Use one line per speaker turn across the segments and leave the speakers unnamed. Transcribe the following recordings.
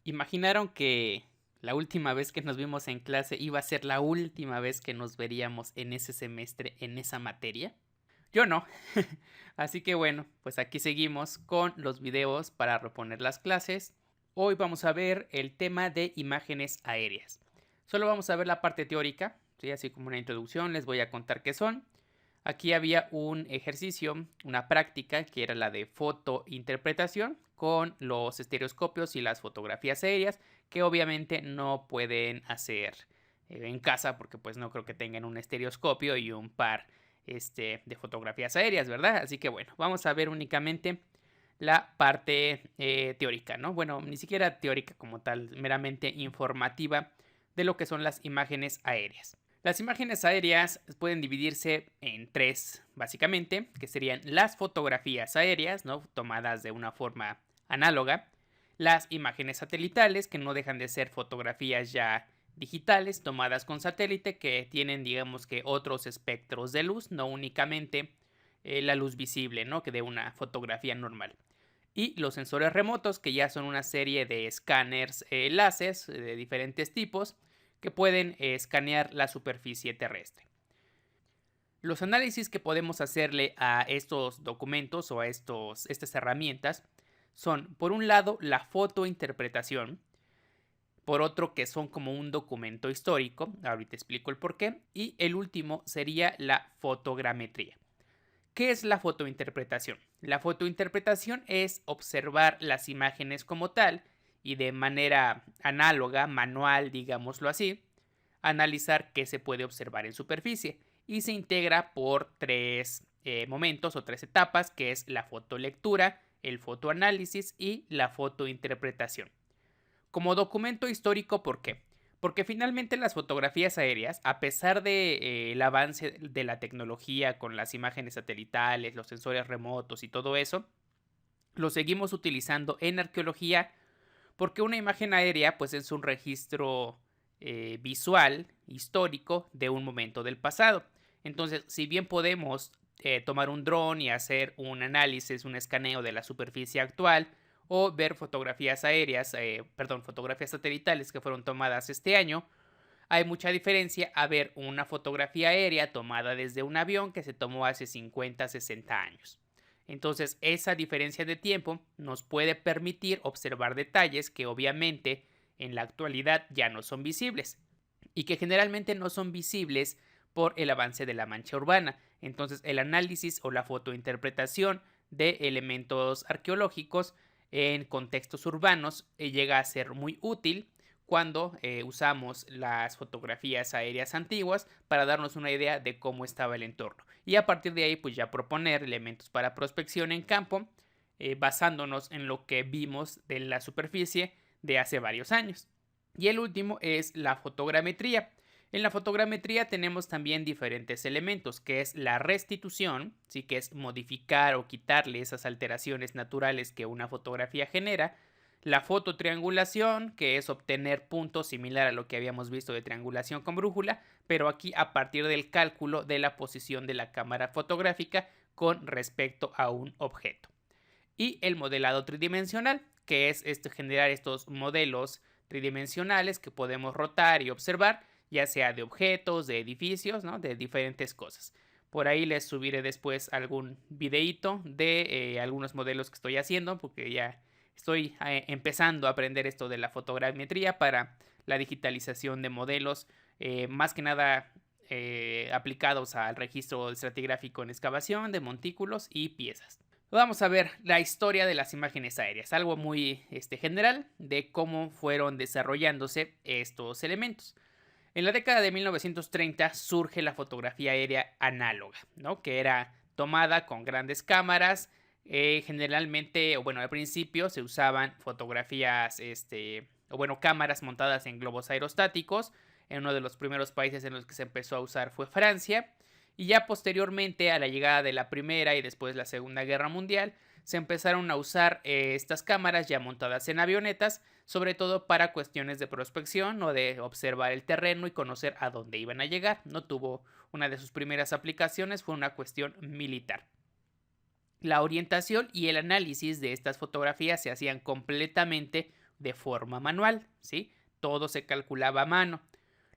¿Imaginaron que la última vez que nos vimos en clase iba a ser la última vez que nos veríamos en ese semestre, en esa materia? Yo no. Así que bueno, pues aquí seguimos con los videos para reponer las clases. Hoy vamos a ver el tema de imágenes aéreas. Solo vamos a ver la parte teórica, ¿sí? Así como una introducción, les voy a contar qué son. Aquí había un ejercicio, una práctica que era la de fotointerpretación con los estereoscopios y las fotografías aéreas que obviamente no pueden hacer en casa porque pues no creo que tengan un estereoscopio y un par de fotografías aéreas, ¿verdad? Así que bueno, vamos a ver únicamente la parte teórica, ¿no? Bueno, ni siquiera teórica como tal, meramente informativa de lo que son las imágenes aéreas. Las imágenes aéreas pueden dividirse en tres, básicamente, que serían las fotografías aéreas, ¿no? Tomadas de una forma análoga, las imágenes satelitales, que no dejan de ser fotografías ya digitales tomadas con satélite, que tienen, digamos que, otros espectros de luz, no únicamente la luz visible, ¿no? Que de una fotografía normal. Y los sensores remotos, que ya son una serie de escáneres láseres de diferentes tipos, que pueden escanear la superficie terrestre. Los análisis que podemos hacerle a estos documentos o a estas herramientas son, por un lado, la fotointerpretación, por otro, que son como un documento histórico, ahorita explico el por qué, y el último sería la fotogrametría. ¿Qué es la fotointerpretación? La fotointerpretación es observar las imágenes como tal y de manera análoga, manual, digámoslo así, analizar qué se puede observar en superficie y se integra por tres momentos o tres etapas, que es la fotolectura, el fotoanálisis y la fotointerpretación. Como documento histórico, ¿por qué? Porque finalmente las fotografías aéreas, a pesar de el avance de la tecnología con las imágenes satelitales, los sensores remotos y todo eso, lo seguimos utilizando en arqueología porque una imagen aérea pues es un registro visual, histórico de un momento del pasado. Entonces, si bien podemos tomar un dron y hacer un análisis, un escaneo de la superficie actual, o ver fotografías aéreas, fotografías satelitales que fueron tomadas este año, hay mucha diferencia a ver una fotografía aérea tomada desde un avión que se tomó hace 50, 60 años. Entonces, esa diferencia de tiempo nos puede permitir observar detalles que obviamente en la actualidad ya no son visibles y que generalmente no son visibles por el avance de la mancha urbana. Entonces, el análisis o la fotointerpretación de elementos arqueológicos en contextos urbanos llega a ser muy útil cuando usamos las fotografías aéreas antiguas para darnos una idea de cómo estaba el entorno. Y a partir de ahí, pues ya proponer elementos para prospección en campo, basándonos en lo que vimos de la superficie de hace varios años. Y el último es la fotogrametría. En la fotogrametría tenemos también diferentes elementos, que es la restitución, ¿sí? Que es modificar o quitarle esas alteraciones naturales que una fotografía genera, la fototriangulación, que es obtener puntos similar a lo que habíamos visto de triangulación con brújula, pero aquí a partir del cálculo de la posición de la cámara fotográfica con respecto a un objeto. Y el modelado tridimensional, que es generar estos modelos tridimensionales que podemos rotar y observar, ya sea de objetos, de edificios, ¿no? De diferentes cosas. Por ahí les subiré después algún videíto de algunos modelos que estoy haciendo, porque ya estoy empezando a aprender esto de la fotogrametría para la digitalización de modelos, más que nada aplicados al registro estratigráfico en excavación de montículos y piezas. Vamos a ver la historia de las imágenes aéreas, algo muy general de cómo fueron desarrollándose estos elementos. En la década de 1930 surge la fotografía aérea análoga, ¿no? Que era tomada con grandes cámaras. Generalmente, o bueno, al principio se usaban fotografías, cámaras montadas en globos aerostáticos. En uno de los primeros países en los que se empezó a usar fue Francia. Y ya posteriormente, a la llegada de la Primera y después la Segunda Guerra Mundial, se empezaron a usar estas cámaras ya montadas en avionetas, sobre todo para cuestiones de prospección o de observar el terreno y conocer a dónde iban a llegar. No tuvo una de sus primeras aplicaciones, fue una cuestión militar. La orientación y el análisis de estas fotografías se hacían completamente de forma manual, ¿sí? Todo se calculaba a mano.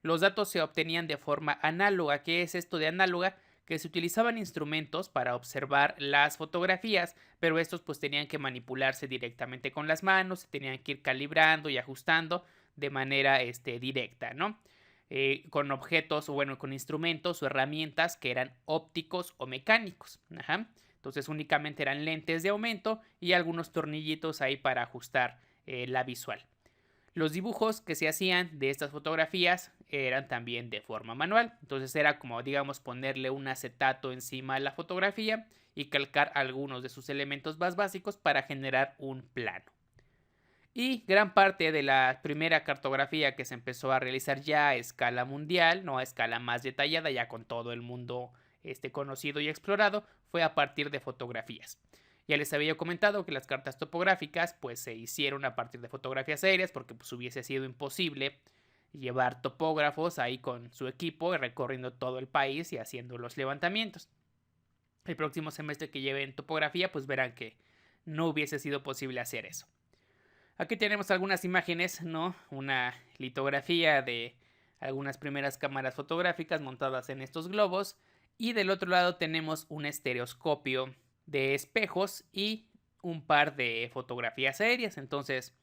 Los datos se obtenían de forma análoga. ¿Qué es esto de análoga? Que se utilizaban instrumentos para observar las fotografías, pero estos pues tenían que manipularse directamente con las manos, se tenían que ir calibrando y ajustando de manera directa, ¿no? Con objetos, o bueno, con instrumentos o herramientas que eran ópticos o mecánicos. Ajá. Entonces únicamente eran lentes de aumento y algunos tornillitos ahí para ajustar la visual. Los dibujos que se hacían de estas fotografías eran también de forma manual. Entonces era como, digamos, ponerle un acetato encima a la fotografía y calcar algunos de sus elementos más básicos para generar un plano. Y gran parte de la primera cartografía que se empezó a realizar ya a escala mundial, no a escala más detallada, ya con todo el mundo conocido y explorado, fue a partir de fotografías. Ya les había comentado que las cartas topográficas pues se hicieron a partir de fotografías aéreas porque pues hubiese sido imposible llevar topógrafos ahí con su equipo recorriendo todo el país y haciendo los levantamientos. El próximo semestre que lleven topografía pues verán que no hubiese sido posible hacer eso. Aquí tenemos algunas imágenes, ¿no? Una litografía de algunas primeras cámaras fotográficas montadas en estos globos. Y del otro lado tenemos un estereoscopio de espejos y un par de fotografías aéreas. Entonces,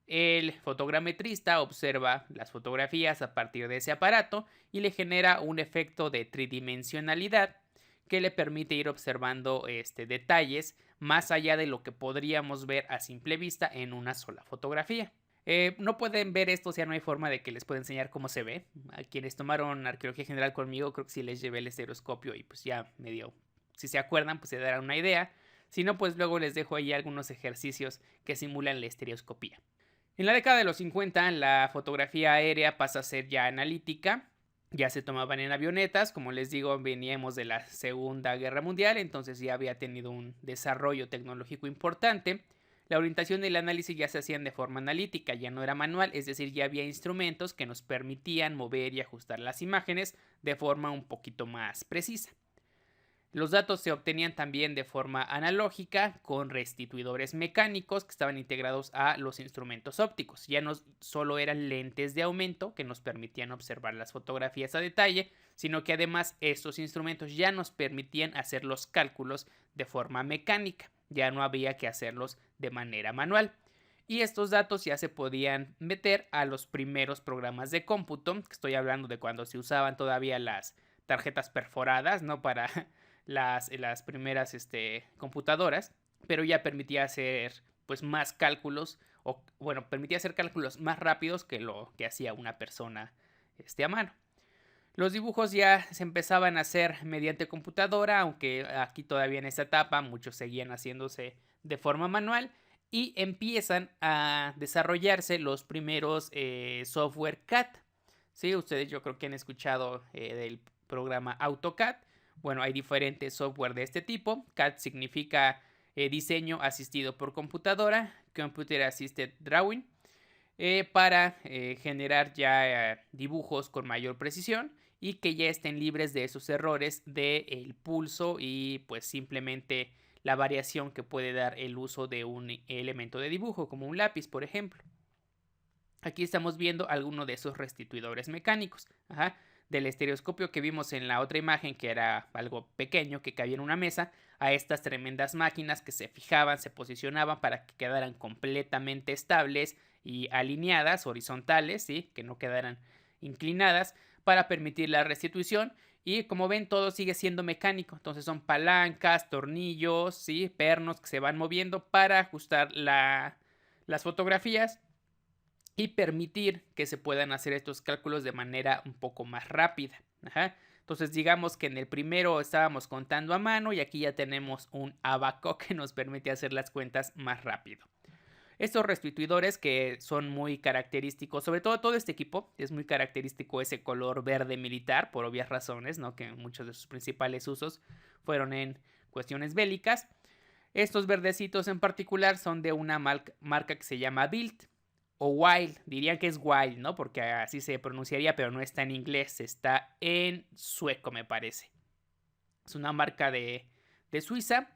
el fotogrametrista observa las fotografías a partir de ese aparato y le genera un efecto de tridimensionalidad que le permite ir observando detalles más allá de lo que podríamos ver a simple vista en una sola fotografía. No pueden ver esto, o sea, no hay forma de que les pueda enseñar cómo se ve. A quienes tomaron arqueología general conmigo, creo que sí les llevé el estereoscopio y pues ya medio, si se acuerdan, pues se darán una idea. Si no, pues luego les dejo ahí algunos ejercicios que simulan la estereoscopía. En la década de los 50, la fotografía aérea pasa a ser ya analítica. Ya se tomaban en avionetas, como les digo, veníamos de la Segunda Guerra Mundial, entonces ya había tenido un desarrollo tecnológico importante. La orientación y el análisis ya se hacían de forma analítica, ya no era manual, es decir, ya había instrumentos que nos permitían mover y ajustar las imágenes de forma un poquito más precisa. Los datos se obtenían también de forma analógica con restituidores mecánicos que estaban integrados a los instrumentos ópticos. Ya no solo eran lentes de aumento que nos permitían observar las fotografías a detalle, sino que además estos instrumentos ya nos permitían hacer los cálculos de forma mecánica. Ya no había que hacerlos de manera manual. Y estos datos ya se podían meter a los primeros programas de cómputo, que estoy hablando de cuando se usaban todavía las tarjetas perforadas, ¿no? Para las primeras computadoras, pero ya permitía hacer pues más cálculos, o bueno, permitía hacer cálculos más rápidos que lo que hacía una persona a mano. Los dibujos ya se empezaban a hacer mediante computadora, aunque aquí todavía en esta etapa muchos seguían haciéndose de forma manual, y empiezan a desarrollarse los primeros software CAD. ¿Sí? Ustedes yo creo que han escuchado del programa AutoCAD. Bueno, hay diferentes software de este tipo. CAD significa diseño asistido por computadora, Computer Assisted Drawing, para generar ya dibujos con mayor precisión y que ya estén libres de esos errores del pulso y pues simplemente la variación que puede dar el uso de un elemento de dibujo, como un lápiz, por ejemplo. Aquí estamos viendo alguno de esos restituidores mecánicos. Ajá. Del estereoscopio que vimos en la otra imagen, que era algo pequeño que cabía en una mesa, a estas tremendas máquinas que se fijaban, se posicionaban para que quedaran completamente estables y alineadas, horizontales, ¿sí? Que no quedaran inclinadas, para permitir la restitución. Y como ven, todo sigue siendo mecánico. Entonces son palancas, tornillos, ¿sí? Pernos que se van moviendo para ajustar las fotografías y permitir que se puedan hacer estos cálculos de manera un poco más rápida. Ajá. Entonces digamos que en el primero estábamos contando a mano y aquí ya tenemos un abaco que nos permite hacer las cuentas más rápido. Estos restituidores que son muy característicos, sobre todo este equipo, es muy característico ese color verde militar, por obvias razones, ¿no? Que muchos de sus principales usos fueron en cuestiones bélicas. Estos verdecitos en particular son de una marca que se llama Bild o Wild, dirían que es Wild, ¿no? Porque así se pronunciaría, pero no está en inglés, está en sueco, me parece. Es una marca de Suiza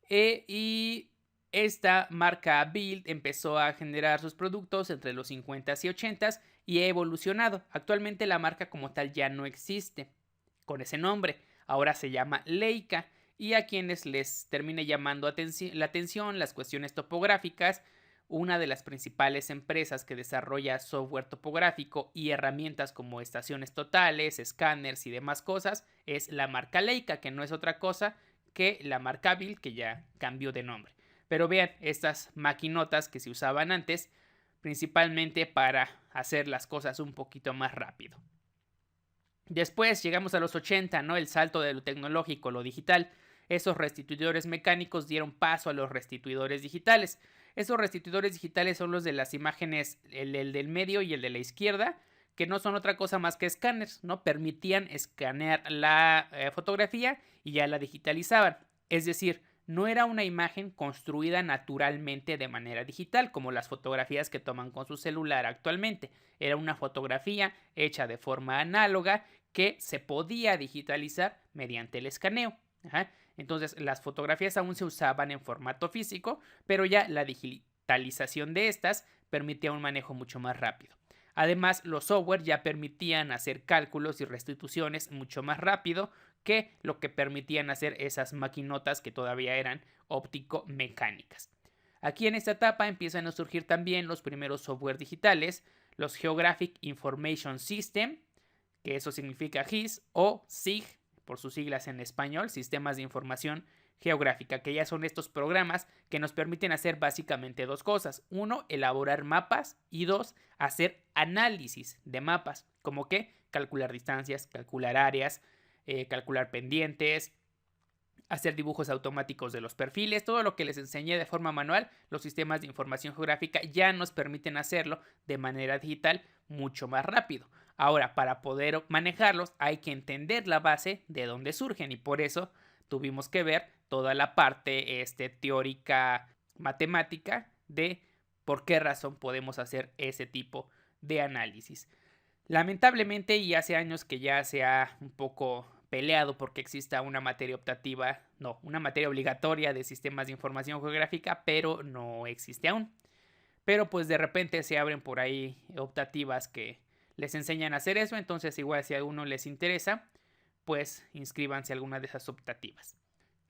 y Esta marca Build empezó a generar sus productos entre los 50s y 80s y ha evolucionado. Actualmente la marca como tal ya no existe con ese nombre, ahora se llama Leica, y a quienes les termine llamando la atención las cuestiones topográficas, una de las principales empresas que desarrolla software topográfico y herramientas como estaciones totales, escáneres y demás cosas es la marca Leica, que no es otra cosa que la marca Build, que ya cambió de nombre. Pero vean, estas maquinotas que se usaban antes, principalmente para hacer las cosas un poquito más rápido. Después llegamos a los 80, ¿no? El salto de lo tecnológico, lo digital. Esos restituidores mecánicos dieron paso a los restituidores digitales. Esos restituidores digitales son los de las imágenes, el del medio y el de la izquierda, que no son otra cosa más que escáneres, ¿no? Permitían escanear la fotografía y ya la digitalizaban. Es decir, no era una imagen construida naturalmente de manera digital, como las fotografías que toman con su celular actualmente. Era una fotografía hecha de forma análoga que se podía digitalizar mediante el escaneo. Ajá. Entonces, las fotografías aún se usaban en formato físico, pero ya la digitalización de estas permitía un manejo mucho más rápido. Además, los software ya permitían hacer cálculos y restituciones mucho más rápido que lo que permitían hacer esas maquinotas que todavía eran óptico-mecánicas. Aquí en esta etapa empiezan a surgir también los primeros software digitales, los Geographic Information System, que eso significa GIS, o SIG, por sus siglas en español, Sistemas de Información Geográfica, que ya son estos programas que nos permiten hacer básicamente dos cosas. Uno, elaborar mapas, y dos, hacer análisis de mapas, como que calcular distancias, calcular áreas, calcular pendientes, hacer dibujos automáticos de los perfiles. Todo lo que les enseñé de forma manual, los sistemas de información geográfica ya nos permiten hacerlo de manera digital mucho más rápido. Ahora, para poder manejarlos hay que entender la base de dónde surgen, y por eso tuvimos que ver toda la parte teórica matemática de por qué razón podemos hacer ese tipo de análisis. Lamentablemente, y hace años que ya se ha un poco peleado porque exista una materia optativa, no, una materia obligatoria de sistemas de información geográfica, pero no existe aún. Pero pues de repente se abren por ahí optativas que les enseñan a hacer eso, entonces igual si a alguno les interesa, pues inscríbanse a alguna de esas optativas.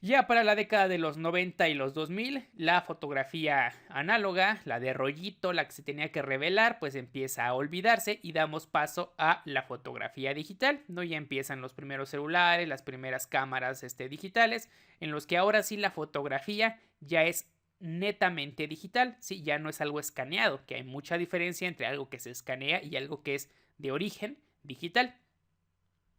Ya para la década de los 90 y los 2000, la fotografía análoga, la de rollito, la que se tenía que revelar, pues empieza a olvidarse y damos paso a la fotografía digital, ¿no? Ya empiezan los primeros celulares, las primeras cámaras digitales, en los que ahora sí la fotografía ya es netamente digital, sí, ya no es algo escaneado, que hay mucha diferencia entre algo que se escanea y algo que es de origen digital.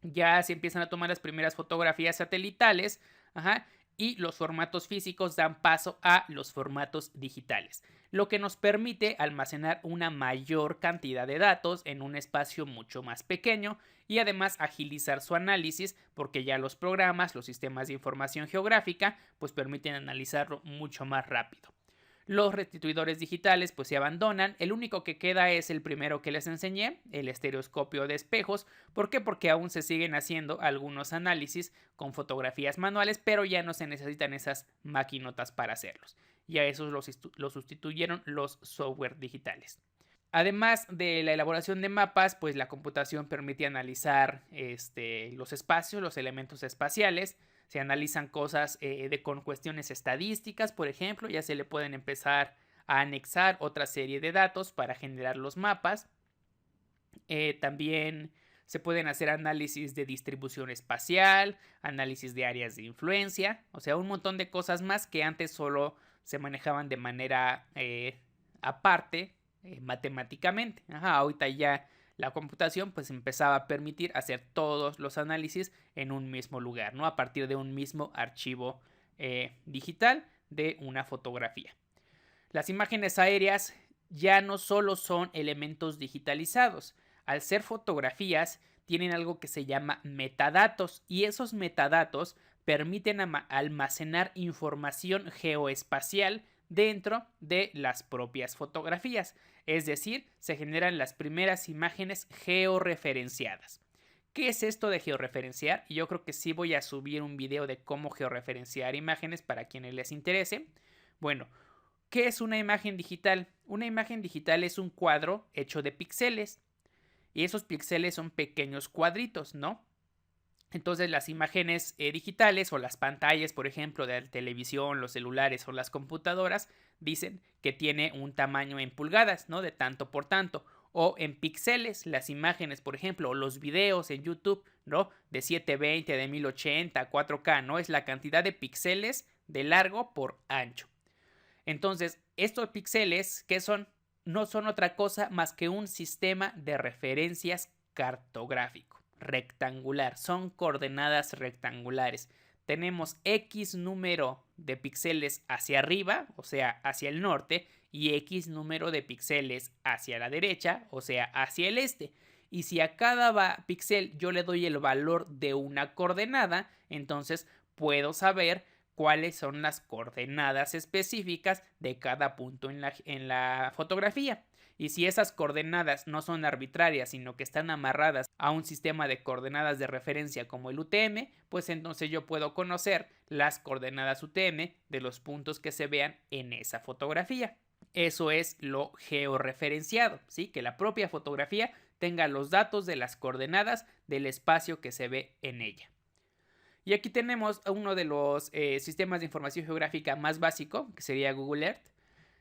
Ya se empiezan a tomar las primeras fotografías satelitales, ajá, y los formatos físicos dan paso a los formatos digitales, lo que nos permite almacenar una mayor cantidad de datos en un espacio mucho más pequeño y además agilizar su análisis, porque ya los programas, los sistemas de información geográfica, pues permiten analizarlo mucho más rápido. Los restituidores digitales pues se abandonan, el único que queda es el primero que les enseñé, el estereoscopio de espejos. ¿Por qué? Porque aún se siguen haciendo algunos análisis con fotografías manuales, pero ya no se necesitan esas maquinotas para hacerlos. Y a esos los sustituyeron los software digitales. Además de la elaboración de mapas, pues la computación permite analizar los espacios, los elementos espaciales. Se analizan cosas con cuestiones estadísticas, por ejemplo, ya se le pueden empezar a anexar otra serie de datos para generar los mapas. También se pueden hacer análisis de distribución espacial, análisis de áreas de influencia, o sea, un montón de cosas más que antes solo se manejaban de manera aparte, matemáticamente. Ahorita ya la computación pues empezaba a permitir hacer todos los análisis en un mismo lugar, ¿no? A partir de un mismo archivo digital de una fotografía. Las imágenes aéreas ya no solo son elementos digitalizados. Al ser fotografías, tienen algo que se llama metadatos, y esos metadatos permiten almacenar información geoespacial dentro de las propias fotografías. Es decir, se generan las primeras imágenes georreferenciadas. ¿Qué es esto de georreferenciar? Yo creo que sí voy a subir un video de cómo georreferenciar imágenes para quienes les interese. Bueno, ¿Qué es una imagen digital? Una imagen digital es un cuadro hecho de píxeles y esos píxeles son pequeños cuadritos, ¿no? Entonces las imágenes digitales o las pantallas, por ejemplo, de la televisión, los celulares o las computadoras, dicen que tiene un tamaño en pulgadas, ¿no? De tanto por tanto. O en píxeles, las imágenes, por ejemplo, o los videos en YouTube, ¿no? De 720, de 1080, 4K, ¿no? Es la cantidad de píxeles de largo por ancho. Entonces, estos píxeles, ¿qué son? No son otra cosa más que un sistema de referencias cartográfico rectangular. Son coordenadas rectangulares. Tenemos X número de píxeles hacia arriba, o sea, hacia el norte, y X número de píxeles hacia la derecha, o sea, hacia el este. Y si a cada píxel yo le doy el valor de una coordenada, entonces puedo saber cuáles son las coordenadas específicas de cada punto en la fotografía. Y si esas coordenadas no son arbitrarias, sino que están amarradas a un sistema de coordenadas de referencia como el UTM, pues entonces yo puedo conocer las coordenadas UTM de los puntos que se vean en esa fotografía. Eso es lo georreferenciado, ¿sí? Que la propia fotografía tenga los datos de las coordenadas del espacio que se ve en ella. Y aquí tenemos uno de los sistemas de información geográfica más básico, que sería Google Earth.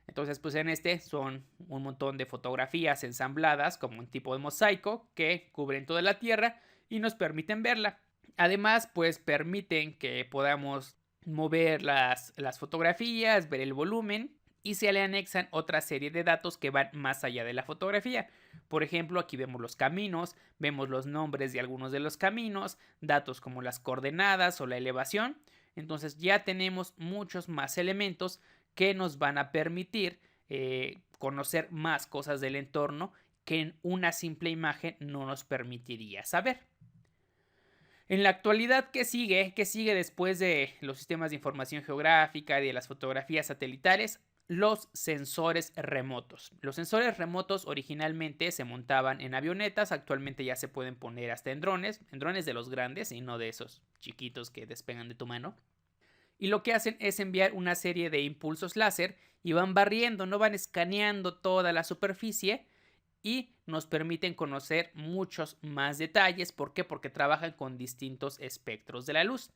Entonces, pues en este son un montón de fotografías ensambladas como un tipo de mosaico que cubren toda la Tierra y nos permiten verla. Además, pues permiten que podamos mover las fotografías, ver el volumen y se le anexan otra serie de datos que van más allá de la fotografía. Por ejemplo, aquí vemos los caminos, vemos los nombres de algunos de los caminos, datos como las coordenadas o la elevación. Entonces ya tenemos muchos más elementos que nos van a permitir conocer más cosas del entorno que en una simple imagen no nos permitiría saber. En la actualidad, ¿qué sigue? ¿Qué sigue después de los sistemas de información geográfica y de las fotografías satelitales? Los sensores remotos. Los sensores remotos originalmente se montaban en avionetas, actualmente ya se pueden poner hasta en drones de los grandes y no de esos chiquitos que despegan de tu mano. Y lo que hacen es enviar una serie de impulsos láser y van barriendo, no van escaneando toda la superficie y nos permiten conocer muchos más detalles. ¿Por qué? Porque trabajan con distintos espectros de la luz.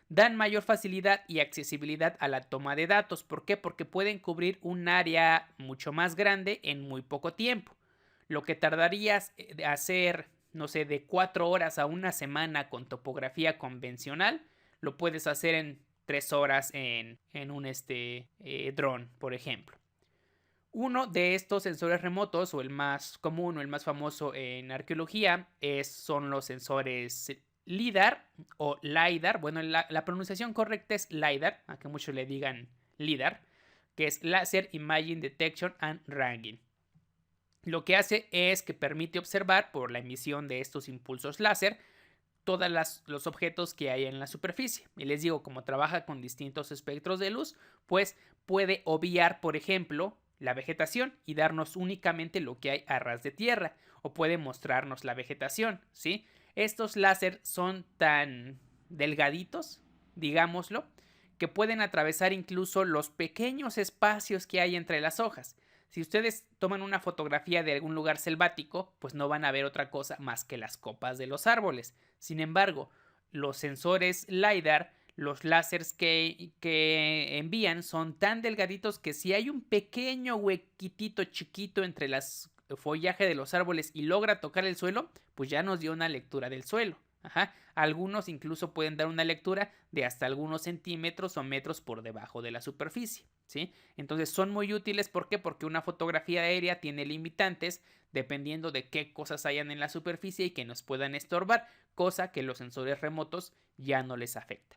Dan mayor facilidad y accesibilidad a la toma de datos. ¿Por qué? Porque pueden cubrir un área mucho más grande en muy poco tiempo. Lo que tardarías hacer, no sé, de 4 horas a una semana con topografía convencional, lo puedes hacer en 3 horas en un dron, por ejemplo. Uno de estos sensores remotos, o el más común o el más famoso en arqueología, son los sensores LIDAR o LiDAR. Bueno, la pronunciación correcta es LiDAR, aunque muchos le digan LIDAR, que es Laser Imaging Detection and Ranging. Lo que hace es que permite observar por la emisión de estos impulsos láser todos los objetos que hay en la superficie. Y les digo, como trabaja con distintos espectros de luz, pues puede obviar, por ejemplo, la vegetación y darnos únicamente lo que hay a ras de tierra, o puede mostrarnos la vegetación, ¿sí? Estos láser son tan delgaditos, digámoslo, que pueden atravesar incluso los pequeños espacios que hay entre las hojas. Si ustedes toman una fotografía de algún lugar selvático, pues no van a ver otra cosa más que las copas de los árboles. Sin embargo, los sensores LiDAR, los láseres que envían son tan delgaditos que si hay un pequeño huequitito chiquito entre el follaje de los árboles y logra tocar el suelo, pues ya nos dio una lectura del suelo. Algunos incluso pueden dar una lectura de hasta algunos centímetros o metros por debajo de la superficie, ¿sí? Entonces son muy útiles. ¿Por qué? Porque una fotografía aérea tiene limitantes dependiendo de qué cosas hayan en la superficie y que nos puedan estorbar, cosa que los sensores remotos ya no les afecta.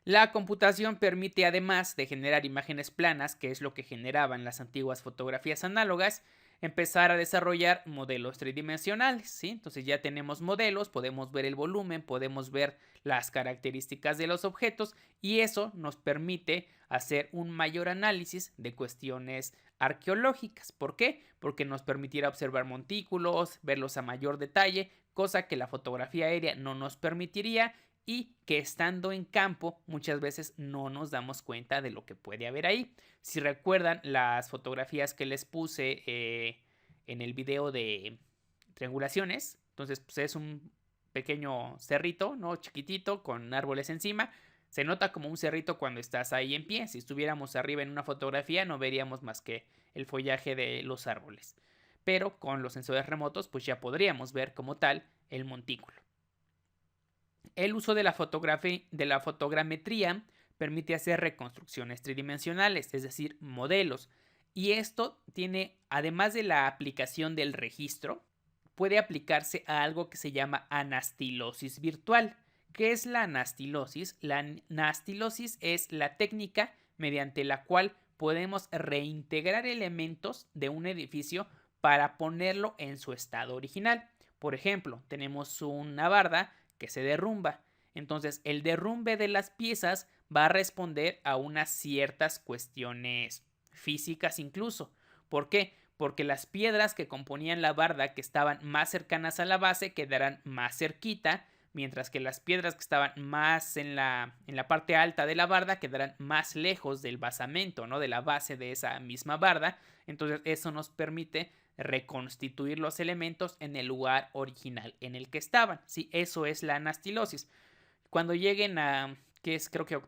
La computación permite, además de generar imágenes planas, que es lo que generaban las antiguas fotografías análogas, empezar a desarrollar modelos tridimensionales, ¿sí? Entonces ya tenemos modelos, podemos ver el volumen, podemos ver las características de los objetos y eso nos permite hacer un mayor análisis de cuestiones arqueológicas. ¿Por qué? Porque nos permitirá observar montículos, verlos a mayor detalle, cosa que la fotografía aérea no nos permitiría y que estando en campo muchas veces no nos damos cuenta de lo que puede haber ahí. Si recuerdan las fotografías que les puse en el video de triangulaciones, entonces pues es un pequeño cerrito, ¿no? Chiquitito con árboles encima. Se nota como un cerrito cuando estás ahí en pie. Si estuviéramos arriba en una fotografía no veríamos más que el follaje de los árboles. Pero con los sensores remotos pues ya podríamos ver como tal el montículo. El uso de la fotogrametría permite hacer reconstrucciones tridimensionales, es decir, modelos. Y esto tiene, además de la aplicación del registro, puede aplicarse a algo que se llama anastilosis virtual. ¿Qué es la anastilosis? La anastilosis es la técnica mediante la cual podemos reintegrar elementos de un edificio para ponerlo en su estado original. Por ejemplo, tenemos una barda que se derrumba. Entonces, el derrumbe de las piezas va a responder a unas ciertas cuestiones físicas incluso. ¿Por qué? Porque las piedras que componían la barda que estaban más cercanas a la base quedarán más cerquita, mientras que las piedras que estaban más en la parte alta de la barda quedarán más lejos del basamento, ¿no? De la base de esa misma barda. Entonces eso nos permite reconstituir los elementos en el lugar original en el que estaban. Sí, eso es la anastilosis. Cuando lleguen a, que es creo que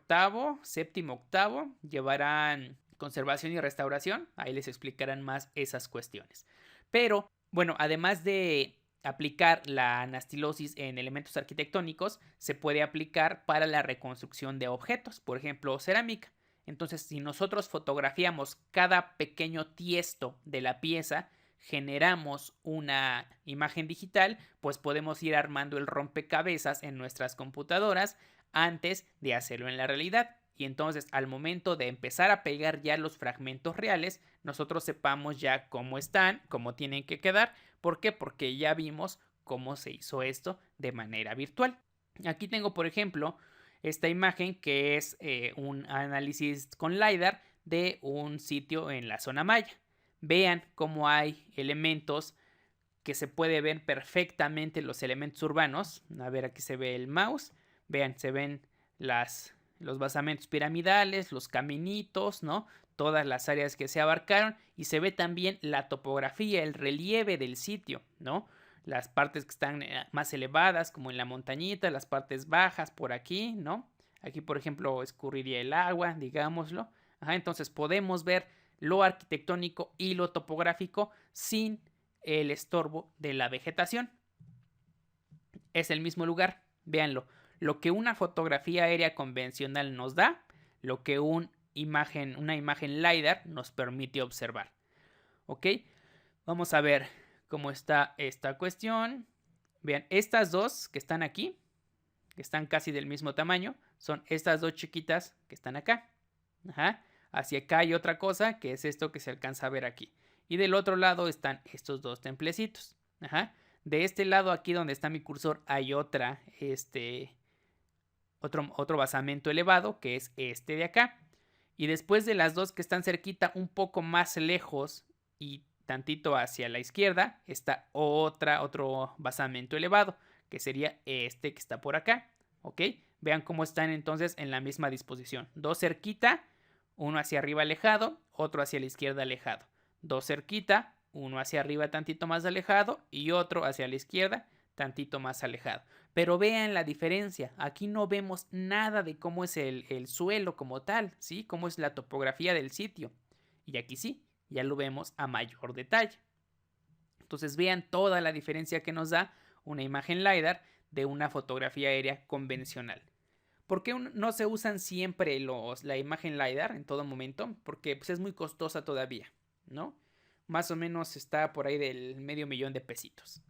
séptimo, octavo, llevarán conservación y restauración. Ahí les explicarán más esas cuestiones. Pero, bueno, además de aplicar la anastilosis en elementos arquitectónicos, se puede aplicar para la reconstrucción de objetos, por ejemplo, cerámica. Entonces, si nosotros fotografiamos cada pequeño tiesto de la pieza, generamos una imagen digital, pues podemos ir armando el rompecabezas en nuestras computadoras antes de hacerlo en la realidad. Y entonces al momento de empezar a pegar ya los fragmentos reales, nosotros sepamos ya cómo están, cómo tienen que quedar. ¿Por qué? Porque ya vimos cómo se hizo esto de manera virtual. Aquí tengo, por ejemplo, esta imagen que es un análisis con LiDAR de un sitio en la zona maya. Vean cómo hay elementos que se puede ver perfectamente los elementos urbanos. A ver, aquí se ve el mouse. Vean, se ven los basamentos piramidales, los caminitos, ¿no? Todas las áreas que se abarcaron y se ve también la topografía, el relieve del sitio, ¿no? Las partes que están más elevadas, como en la montañita, las partes bajas por aquí, ¿no? Aquí, por ejemplo, escurriría el agua, digámoslo. Ajá, entonces podemos ver lo arquitectónico y lo topográfico sin el estorbo de la vegetación. Es el mismo lugar, véanlo. Lo que una fotografía aérea convencional nos da, lo que una imagen LiDAR nos permite observar. ¿Ok? Vamos a ver cómo está esta cuestión. Vean, estas dos que están aquí, que están casi del mismo tamaño, son estas dos chiquitas que están acá. Ajá. Hacia acá hay otra cosa, que es esto que se alcanza a ver aquí. Y del otro lado están estos dos templecitos. Ajá. De este lado aquí donde está mi cursor hay otro basamento elevado, que es este de acá. Y después de las dos que están cerquita, un poco más lejos y tantito hacia la izquierda, está otro basamento elevado, que sería este que está por acá. ¿Ok? Vean cómo están entonces en la misma disposición. Dos cerquita, uno hacia arriba alejado, otro hacia la izquierda alejado. Dos cerquita, uno hacia arriba tantito más alejado y otro hacia la izquierda tantito más alejado. Pero vean la diferencia, aquí no vemos nada de cómo es el suelo como tal, ¿sí? Cómo es la topografía del sitio. Y aquí sí, ya lo vemos a mayor detalle. Entonces vean toda la diferencia que nos da una imagen LiDAR de una fotografía aérea convencional. ¿Por qué no se usan siempre la imagen LiDAR en todo momento? Porque pues, es muy costosa todavía, ¿no? Más o menos está por ahí del $500,000 de pesitos.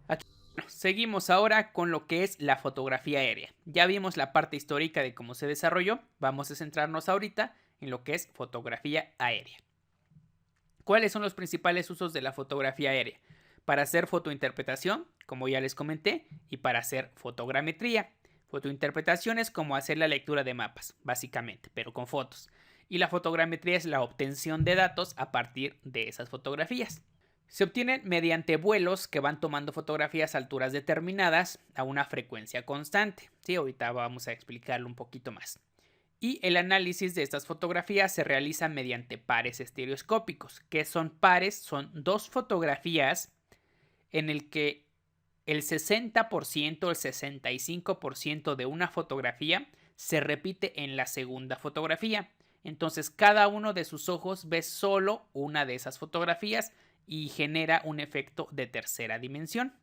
Aquí seguimos ahora con lo que es la fotografía aérea. Ya vimos la parte histórica de cómo se desarrolló. Vamos a centrarnos ahorita en lo que es fotografía aérea. ¿Cuáles son los principales usos de la fotografía aérea? Para hacer fotointerpretación, como ya les comenté, y para hacer fotogrametría. Fotointerpretación es como hacer la lectura de mapas, básicamente, pero con fotos. Y la fotogrametría es la obtención de datos a partir de esas fotografías. Se obtienen mediante vuelos que van tomando fotografías a alturas determinadas a una frecuencia constante. Sí, ahorita vamos a explicarlo un poquito más. Y el análisis de estas fotografías se realiza mediante pares estereoscópicos. ¿Qué son pares? Son dos fotografías en el que el 60% o el 65% de una fotografía se repite en la segunda fotografía. Entonces cada uno de sus ojos ve solo una de esas fotografías y genera un efecto de tercera dimensión.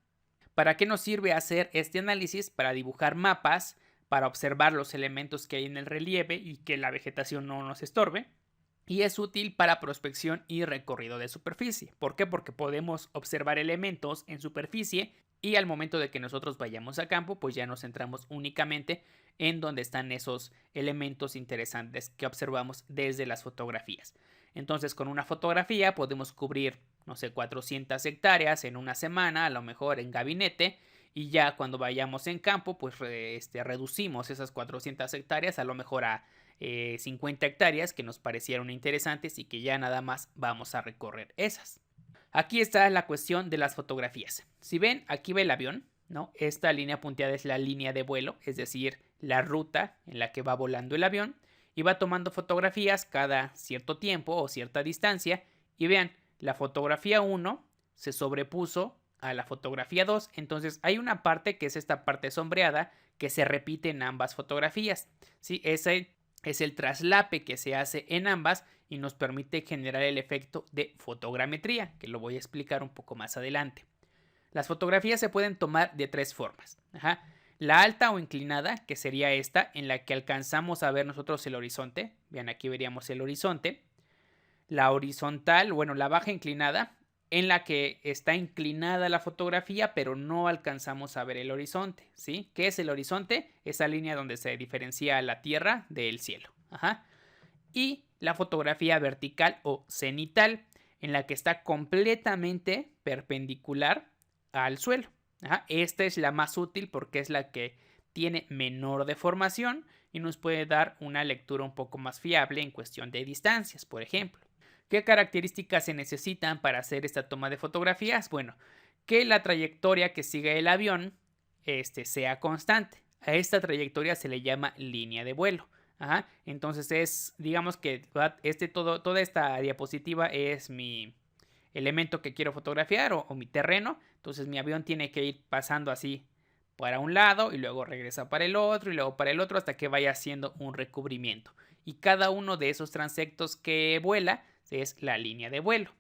¿Para qué nos sirve hacer este análisis? Para dibujar mapas, para observar los elementos que hay en el relieve y que la vegetación no nos estorbe. Y es útil para prospección y recorrido de superficie. ¿Por qué? Porque podemos observar elementos en superficie y al momento de que nosotros vayamos a campo, pues ya nos centramos únicamente en donde están esos elementos interesantes que observamos desde las fotografías. Entonces, con una fotografía podemos cubrir, no sé, 400 hectáreas en una semana, a lo mejor en gabinete, y ya cuando vayamos en campo, pues reducimos esas 400 hectáreas a lo mejor a 50 hectáreas que nos parecieron interesantes y que ya nada más vamos a recorrer esas. Aquí está la cuestión de las fotografías. Si ven, aquí va el avión, ¿no? Esta línea punteada es la línea de vuelo, es decir, la ruta en la que va volando el avión y va tomando fotografías cada cierto tiempo o cierta distancia. Y vean, la fotografía 1 se sobrepuso a la fotografía 2, entonces hay una parte que es esta parte sombreada que se repite en ambas fotografías. ¿Sí? Ese es el traslape que se hace en ambas y nos permite generar el efecto de fotogrametría, que lo voy a explicar un poco más adelante. Las fotografías se pueden tomar de tres formas. La alta o inclinada, que sería esta, en la que alcanzamos a ver nosotros el horizonte. Vean, aquí veríamos el horizonte. La horizontal, bueno, la baja inclinada, en la que está inclinada la fotografía, pero no alcanzamos a ver el horizonte, ¿sí? ¿Qué es el horizonte? Esa línea donde se diferencia la tierra del cielo. Y la fotografía vertical o cenital, en la que está completamente perpendicular al suelo. Esta es la más útil porque es la que tiene menor deformación y nos puede dar una lectura un poco más fiable en cuestión de distancias, por ejemplo. ¿Qué características se necesitan para hacer esta toma de fotografías? Bueno, que la trayectoria que sigue el avión sea constante. A esta trayectoria se le llama línea de vuelo. Entonces es, digamos que toda esta diapositiva es mi elemento que quiero fotografiar o mi terreno. Entonces mi avión tiene que ir pasando así para un lado y luego regresa para el otro y luego para el otro hasta que vaya haciendo un recubrimiento. Y cada uno de esos transectos que vuela es la línea de vuelo.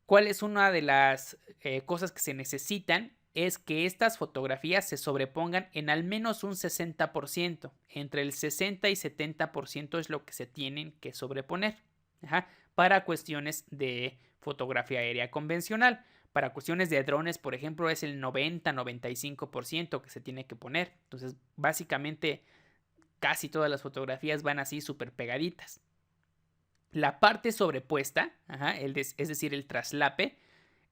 ¿Cuál es una de las cosas que se necesitan? Es que estas fotografías se sobrepongan en al menos un 60%. Entre el 60 y 70% es lo que se tienen que sobreponer. Para cuestiones de fotografía aérea convencional. Para cuestiones de drones, por ejemplo, es el 90-95% que se tiene que poner. Entonces, básicamente, casi todas las fotografías van así súper pegaditas. La parte sobrepuesta, es decir, el traslape,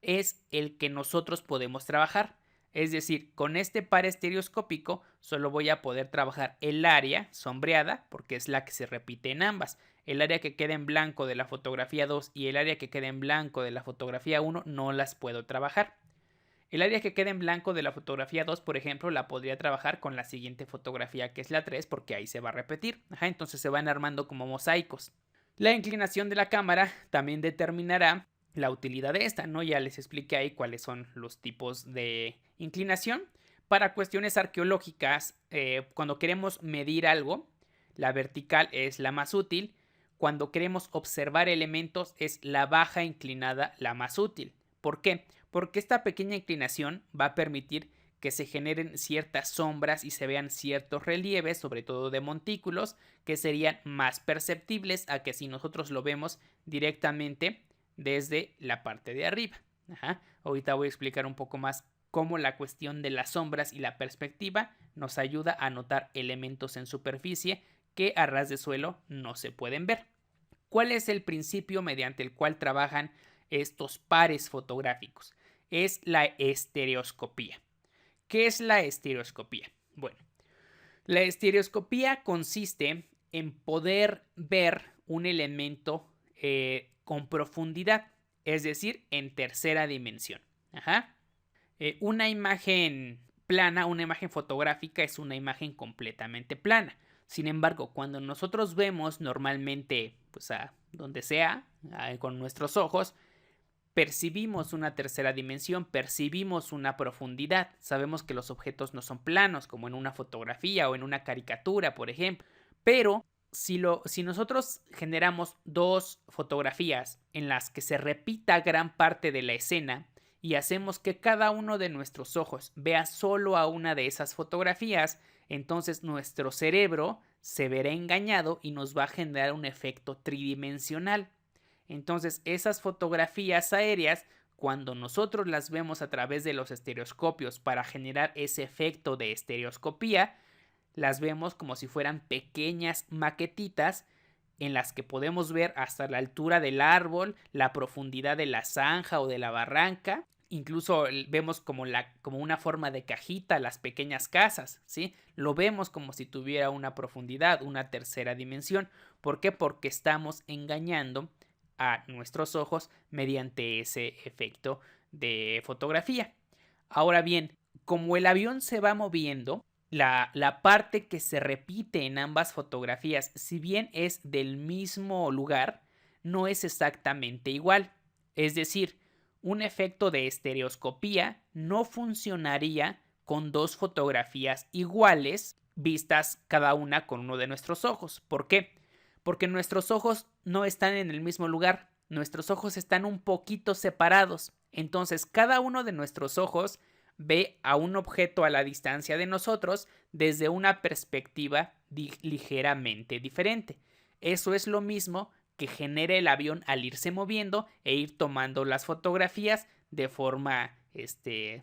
es el que nosotros podemos trabajar. Es decir, con este par estereoscópico solo voy a poder trabajar el área sombreada, porque es la que se repite en ambas. El área que queda en blanco de la fotografía 2 y el área que queda en blanco de la fotografía 1 no las puedo trabajar. El área que queda en blanco de la fotografía 2, por ejemplo, la podría trabajar con la siguiente fotografía que es la 3, porque ahí se va a repetir. Entonces se van armando como mosaicos. La inclinación de la cámara también determinará la utilidad de esta, ¿no? Ya les expliqué ahí cuáles son los tipos de inclinación. Para cuestiones arqueológicas, cuando queremos medir algo, la vertical es la más útil. Cuando queremos observar elementos, es la baja inclinada la más útil. ¿Por qué? Porque esta pequeña inclinación va a permitir que se generen ciertas sombras y se vean ciertos relieves, sobre todo de montículos, que serían más perceptibles a que si nosotros lo vemos directamente desde la parte de arriba. Ahorita voy a explicar un poco más cómo la cuestión de las sombras y la perspectiva nos ayuda a notar elementos en superficie que a ras de suelo no se pueden ver. ¿Cuál es el principio mediante el cual trabajan estos pares fotográficos? Es la estereoscopía. ¿Qué es la estereoscopía? Bueno, la estereoscopía consiste en poder ver un elemento con profundidad. es decir, en tercera dimensión. Ajá. Una imagen plana, una imagen fotográfica es una imagen completamente plana. Sin embargo, cuando nosotros vemos normalmente, pues a donde sea, con nuestros ojos, percibimos una tercera dimensión, percibimos una profundidad. Sabemos que los objetos no son planos, como en una fotografía o en una caricatura, por ejemplo. Pero si nosotros generamos dos fotografías en las que se repita gran parte de la escena y hacemos que cada uno de nuestros ojos vea solo a una de esas fotografías, entonces nuestro cerebro se verá engañado y nos va a generar un efecto tridimensional. Entonces, esas fotografías aéreas, cuando nosotros las vemos a través de los estereoscopios para generar ese efecto de estereoscopía, las vemos como si fueran pequeñas maquetitas en las que podemos ver hasta la altura del árbol, la profundidad de la zanja o de la barranca. Incluso vemos como una forma de cajita las pequeñas casas, ¿sí? Lo vemos como si tuviera una profundidad, una tercera dimensión. ¿Por qué? Porque estamos engañando a nuestros ojos mediante ese efecto de fotografía. Ahora bien, como el avión se va moviendo, la parte que se repite en ambas fotografías, si bien es del mismo lugar, no es exactamente igual. Es decir, un efecto de estereoscopía no funcionaría con dos fotografías iguales vistas cada una con uno de nuestros ojos. ¿Por qué? Porque nuestros ojos no están en el mismo lugar, nuestros ojos están un poquito separados. Entonces, cada uno de nuestros ojos ve a un objeto a la distancia de nosotros desde una perspectiva ligeramente diferente. Eso es lo mismo que genera el avión al irse moviendo e ir tomando las fotografías de forma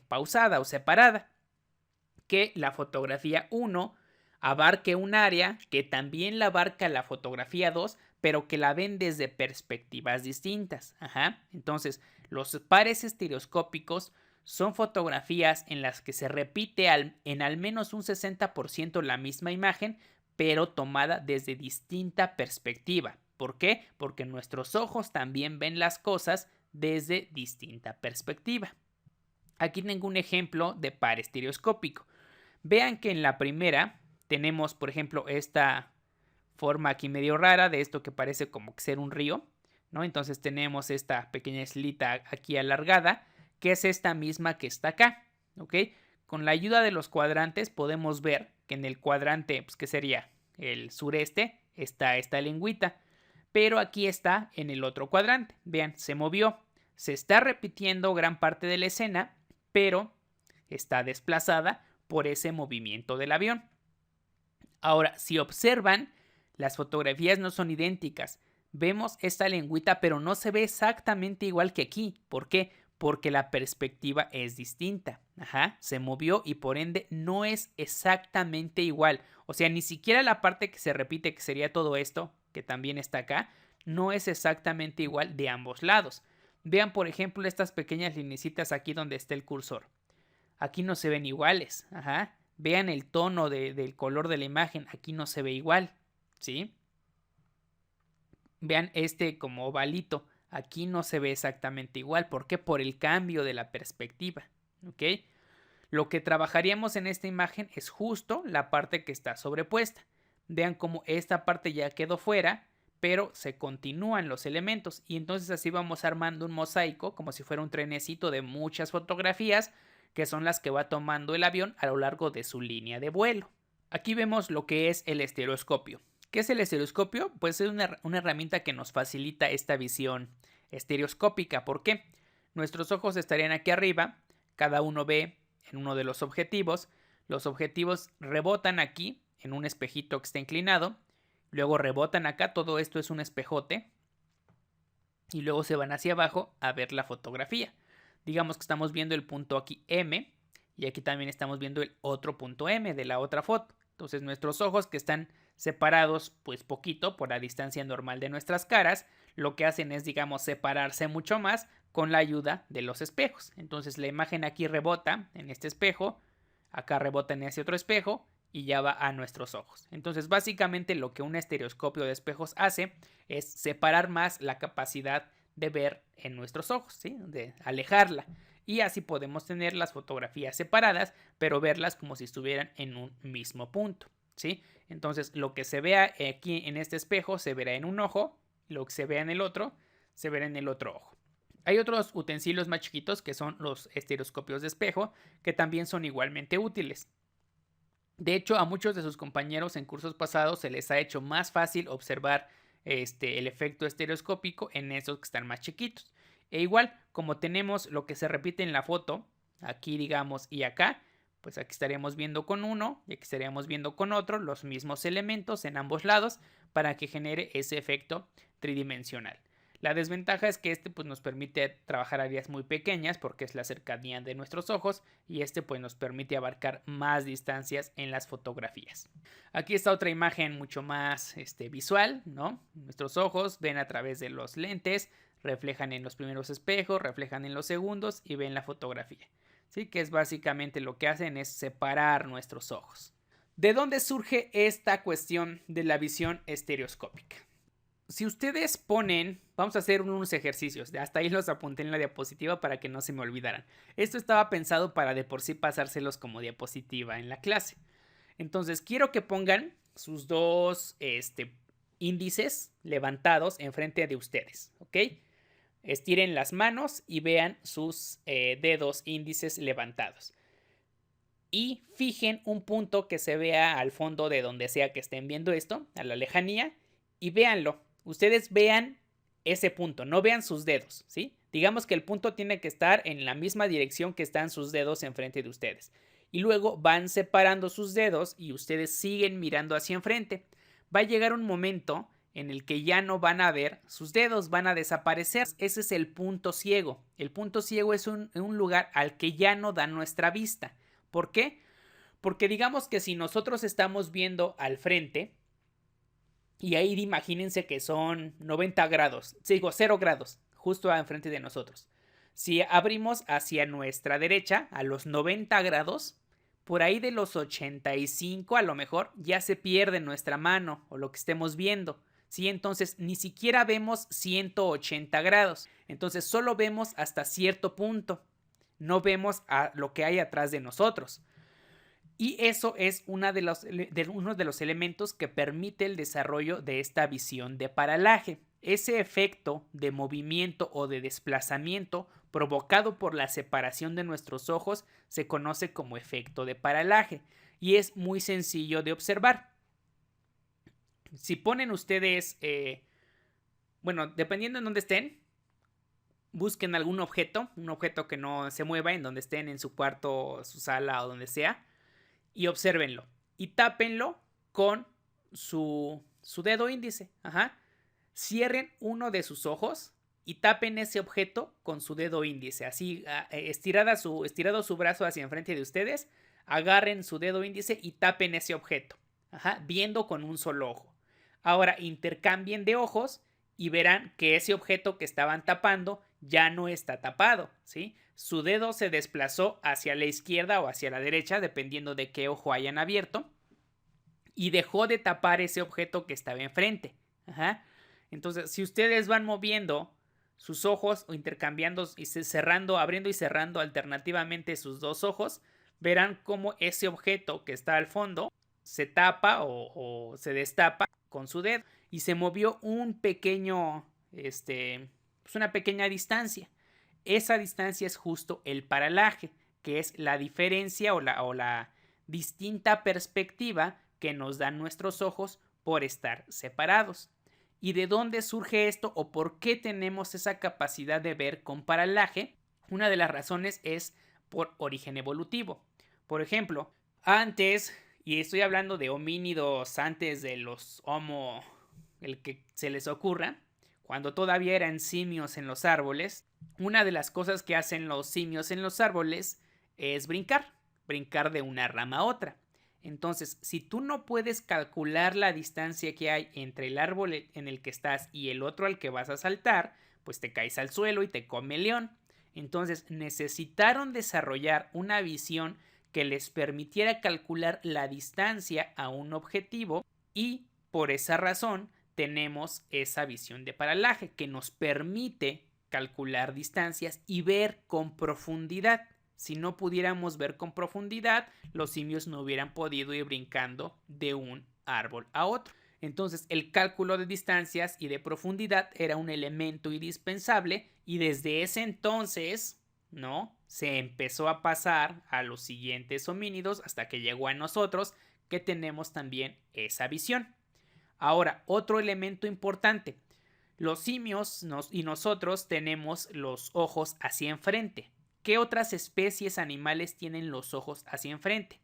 pausada o separada. Que la fotografía 1 abarque un área que también la abarca la fotografía 2, pero que la ven desde perspectivas distintas. Ajá. Entonces, los pares estereoscópicos son fotografías en las que se repite en al menos un 60% la misma imagen, pero tomada desde distinta perspectiva. ¿Por qué? Porque nuestros ojos también ven las cosas desde distinta perspectiva. Aquí tengo un ejemplo de par estereoscópico. Vean que en la primera tenemos, por ejemplo, esta forma aquí medio rara de esto que parece como ser un río, ¿no? Entonces tenemos esta pequeña islita aquí alargada, que es esta misma que está acá, ¿ok? Con la ayuda de los cuadrantes podemos ver que en el cuadrante, pues que sería el sureste, está esta lengüita, pero aquí está en el otro cuadrante. Vean, se movió, se está repitiendo gran parte de la escena, pero está desplazada por ese movimiento del avión. Ahora, si observan, las fotografías no son idénticas. Vemos esta lengüita, pero no se ve exactamente igual que aquí. ¿Por qué? Porque la perspectiva es distinta. Ajá, se movió y por ende no es exactamente igual. O sea, ni siquiera la parte que se repite, que sería todo esto, que también está acá, no es exactamente igual de ambos lados. Vean, por ejemplo, estas pequeñas linecitas aquí donde está el cursor. Aquí no se ven iguales. Ajá. Vean el tono del color de la imagen. Aquí no se ve igual. ¿Sí? Vean este como ovalito. Aquí no se ve exactamente igual. ¿Por qué? Por el cambio de la perspectiva. ¿Ok? Lo que trabajaríamos en esta imagen es justo la parte que está sobrepuesta. Vean cómo esta parte ya quedó fuera, pero se continúan los elementos. Y entonces así vamos armando un mosaico, como si fuera un trenecito de muchas fotografías, que son las que va tomando el avión a lo largo de su línea de vuelo. Aquí vemos lo que es el estereoscopio. ¿Qué es el estereoscopio? Pues es una herramienta que nos facilita esta visión estereoscópica. ¿Por qué? Nuestros ojos estarían aquí arriba, cada uno ve en uno de los objetivos rebotan aquí en un espejito que está inclinado, luego rebotan acá, todo esto es un espejote, y luego se van hacia abajo a ver la fotografía. Digamos que estamos viendo el punto aquí M y aquí también estamos viendo el otro punto M de la otra foto. Entonces nuestros ojos, que están separados pues poquito por la distancia normal de nuestras caras, lo que hacen es, digamos, separarse mucho más con la ayuda de los espejos. Entonces la imagen aquí rebota en este espejo, acá rebota en ese otro espejo y ya va a nuestros ojos. Entonces básicamente lo que un estereoscopio de espejos hace es separar más la capacidad de ver en nuestros ojos, ¿sí? De alejarla. Y así podemos tener las fotografías separadas, pero verlas como si estuvieran en un mismo punto, ¿sí? Entonces, lo que se vea aquí en este espejo se verá en un ojo, lo que se vea en el otro se verá en el otro ojo. Hay otros utensilios más chiquitos que son los estereoscopios de espejo, que también son igualmente útiles. De hecho, a muchos de sus compañeros en cursos pasados se les ha hecho más fácil observar el efecto estereoscópico en esos que están más chiquitos. E igual, como tenemos lo que se repite en la foto, aquí digamos y acá, pues aquí estaríamos viendo con uno y aquí estaríamos viendo con otro los mismos elementos en ambos lados para que genere ese efecto tridimensional. La desventaja es que pues nos permite trabajar áreas muy pequeñas porque es la cercanía de nuestros ojos y pues nos permite abarcar más distancias en las fotografías. Aquí está otra imagen mucho más visual, ¿no? Nuestros ojos ven a través de los lentes, reflejan en los primeros espejos, reflejan en los segundos y ven la fotografía. ¿Sí? Que es básicamente lo que hacen es separar nuestros ojos. ¿De dónde surge esta cuestión de la visión estereoscópica? Si ustedes ponen, vamos a hacer unos ejercicios, hasta ahí los apunté en la diapositiva para que no se me olvidaran. Esto estaba pensado para de por sí pasárselos como diapositiva en la clase. Entonces quiero que pongan sus dos índices levantados enfrente de ustedes, ¿ok? Estiren las manos y vean sus dedos índices levantados. Y fijen un punto que se vea al fondo de donde sea que estén viendo esto, a la lejanía, y véanlo. Ustedes vean ese punto, no vean sus dedos, ¿sí? Digamos que el punto tiene que estar en la misma dirección que están sus dedos enfrente de ustedes. Y luego van separando sus dedos y ustedes siguen mirando hacia enfrente. Va a llegar un momento en el que ya no van a ver sus dedos, van a desaparecer. Ese es el punto ciego. El punto ciego es un lugar al que ya no da nuestra vista. ¿Por qué? Porque digamos que si nosotros estamos viendo al frente, y ahí imagínense que son 90 grados, digo 0 grados, justo enfrente de nosotros. Si abrimos hacia nuestra derecha, a los 90 grados, por ahí de los 85 a lo mejor ya se pierde nuestra mano o lo que estemos viendo. ¿Sí? Entonces ni siquiera vemos 180 grados. Entonces solo vemos hasta cierto punto. No vemos a lo que hay atrás de nosotros. Y eso es uno de los elementos que permite el desarrollo de esta visión de paralaje. Ese efecto de movimiento o de desplazamiento provocado por la separación de nuestros ojos se conoce como efecto de paralaje y es muy sencillo de observar. Si ponen ustedes, dependiendo en dónde estén, busquen algún objeto, un objeto que no se mueva, en donde estén, en su cuarto, su sala o donde sea, y obsérvenlo. Y tápenlo con su dedo índice. Ajá. Cierren uno de sus ojos y tapen ese objeto con su dedo índice. Así, estirado su brazo hacia enfrente de ustedes, agarren su dedo índice y tapen ese objeto. Ajá, viendo con un solo ojo. Ahora intercambien de ojos y verán que ese objeto que estaban tapando ya no está tapado, ¿sí? Su dedo se desplazó hacia la izquierda o hacia la derecha, dependiendo de qué ojo hayan abierto, y dejó de tapar ese objeto que estaba enfrente. Ajá. Entonces, si ustedes van moviendo sus ojos o intercambiando y cerrando, abriendo y cerrando alternativamente sus dos ojos, verán cómo ese objeto que está al fondo se tapa o se destapa con su dedo y se movió un pequeño, una pequeña distancia. Esa distancia es justo el paralaje, que es la diferencia o la distinta perspectiva que nos dan nuestros ojos por estar separados. ¿Y de dónde surge esto o por qué tenemos esa capacidad de ver con paralaje? Una de las razones es por origen evolutivo. Por ejemplo, antes, y estoy hablando de homínidos antes de los Homo, el que se les ocurra, cuando todavía eran simios en los árboles, una de las cosas que hacen los simios en los árboles es brincar de una rama a otra. Entonces, si tú no puedes calcular la distancia que hay entre el árbol en el que estás y el otro al que vas a saltar, pues te caes al suelo y te come el león. Entonces, necesitaron desarrollar una visión que les permitiera calcular la distancia a un objetivo y por esa razón tenemos esa visión de paralaje que nos permite calcular distancias y ver con profundidad. Si no pudiéramos ver con profundidad, los simios no hubieran podido ir brincando de un árbol a otro. Entonces, el cálculo de distancias y de profundidad era un elemento indispensable y desde ese entonces, ¿no? Se empezó a pasar a los siguientes homínidos hasta que llegó a nosotros, que tenemos también esa visión. Ahora, otro elemento importante. Los simios y nosotros tenemos los ojos hacia enfrente. ¿Qué otras especies animales tienen los ojos hacia enfrente?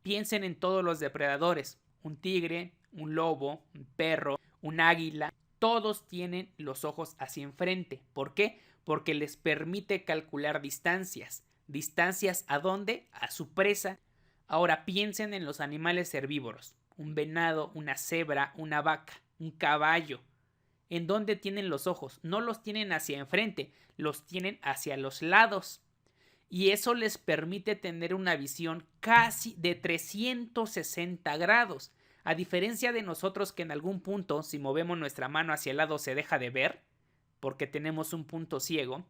Piensen en todos los depredadores. Un tigre, un lobo, un perro, un águila. Todos tienen los ojos hacia enfrente. ¿Por qué? Porque les permite calcular distancias. ¿Distancias a dónde? A su presa. Ahora piensen en los animales herbívoros. Un venado, una cebra, una vaca, un caballo. ¿En dónde tienen los ojos? No los tienen hacia enfrente, los tienen hacia los lados. Y eso les permite tener una visión casi de 360 grados. A diferencia de nosotros que en algún punto, si movemos nuestra mano hacia el lado, se deja de ver, porque tenemos un punto ciego,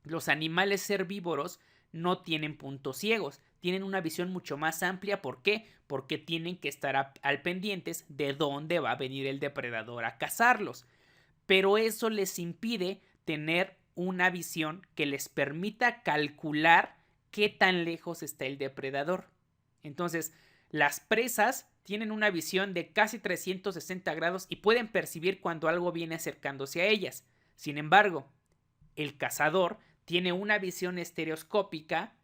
los animales herbívoros no tienen puntos ciegos, tienen una visión mucho más amplia. ¿Por qué? Porque tienen que estar al pendientes de dónde va a venir el depredador a cazarlos. Pero eso les impide tener una visión que les permita calcular qué tan lejos está el depredador. Entonces, las presas tienen una visión de casi 360 grados y pueden percibir cuando algo viene acercándose a ellas. Sin embargo, el cazador tiene una visión estereoscópica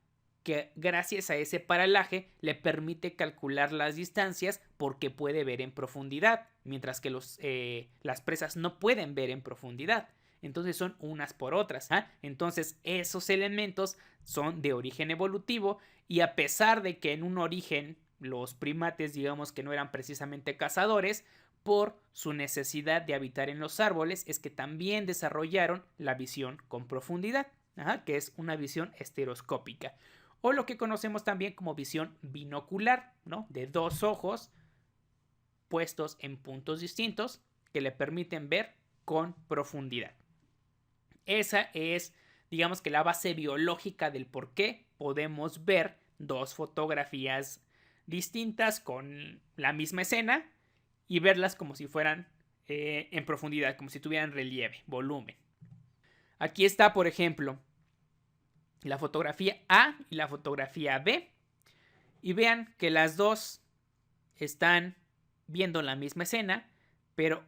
que gracias a ese paralaje le permite calcular las distancias porque puede ver en profundidad, mientras que las presas no pueden ver en profundidad. Entonces son unas por otras. Entonces esos elementos son de origen evolutivo y a pesar de que en un origen los primates digamos que no eran precisamente cazadores, por su necesidad de habitar en los árboles es que también desarrollaron la visión con profundidad, que es una visión estereoscópica. O lo que conocemos también como visión binocular, ¿no? De dos ojos puestos en puntos distintos que le permiten ver con profundidad. Esa es, digamos que la base biológica del por qué podemos ver dos fotografías distintas con la misma escena y verlas como si fueran en profundidad, como si tuvieran relieve, volumen. Aquí está, por ejemplo, la fotografía A y la fotografía B. Y vean que las dos están viendo la misma escena, pero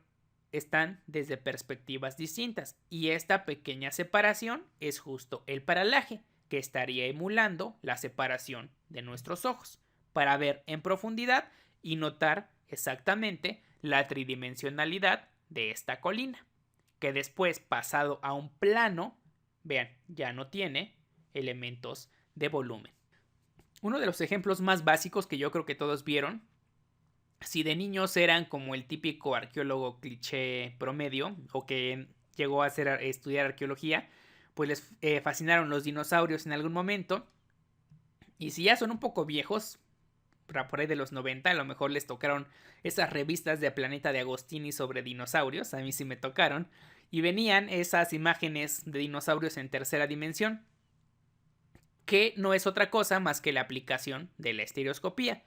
están desde perspectivas distintas. Y esta pequeña separación es justo el paralaje, que estaría emulando la separación de nuestros ojos, para ver en profundidad y notar exactamente la tridimensionalidad de esta colina, que después pasado a un plano, vean, ya no tiene elementos de volumen. Uno de los ejemplos más básicos que yo creo que todos vieron, si de niños eran como el típico arqueólogo cliché promedio o que llegó a estudiar arqueología, pues les fascinaron los dinosaurios en algún momento. Y si ya son un poco viejos, por ahí de los 90, a lo mejor les tocaron esas revistas de Planeta de Agostini sobre dinosaurios, a mí sí me tocaron, y venían esas imágenes de dinosaurios en tercera dimensión, que no es otra cosa más que la aplicación de la estereoscopía.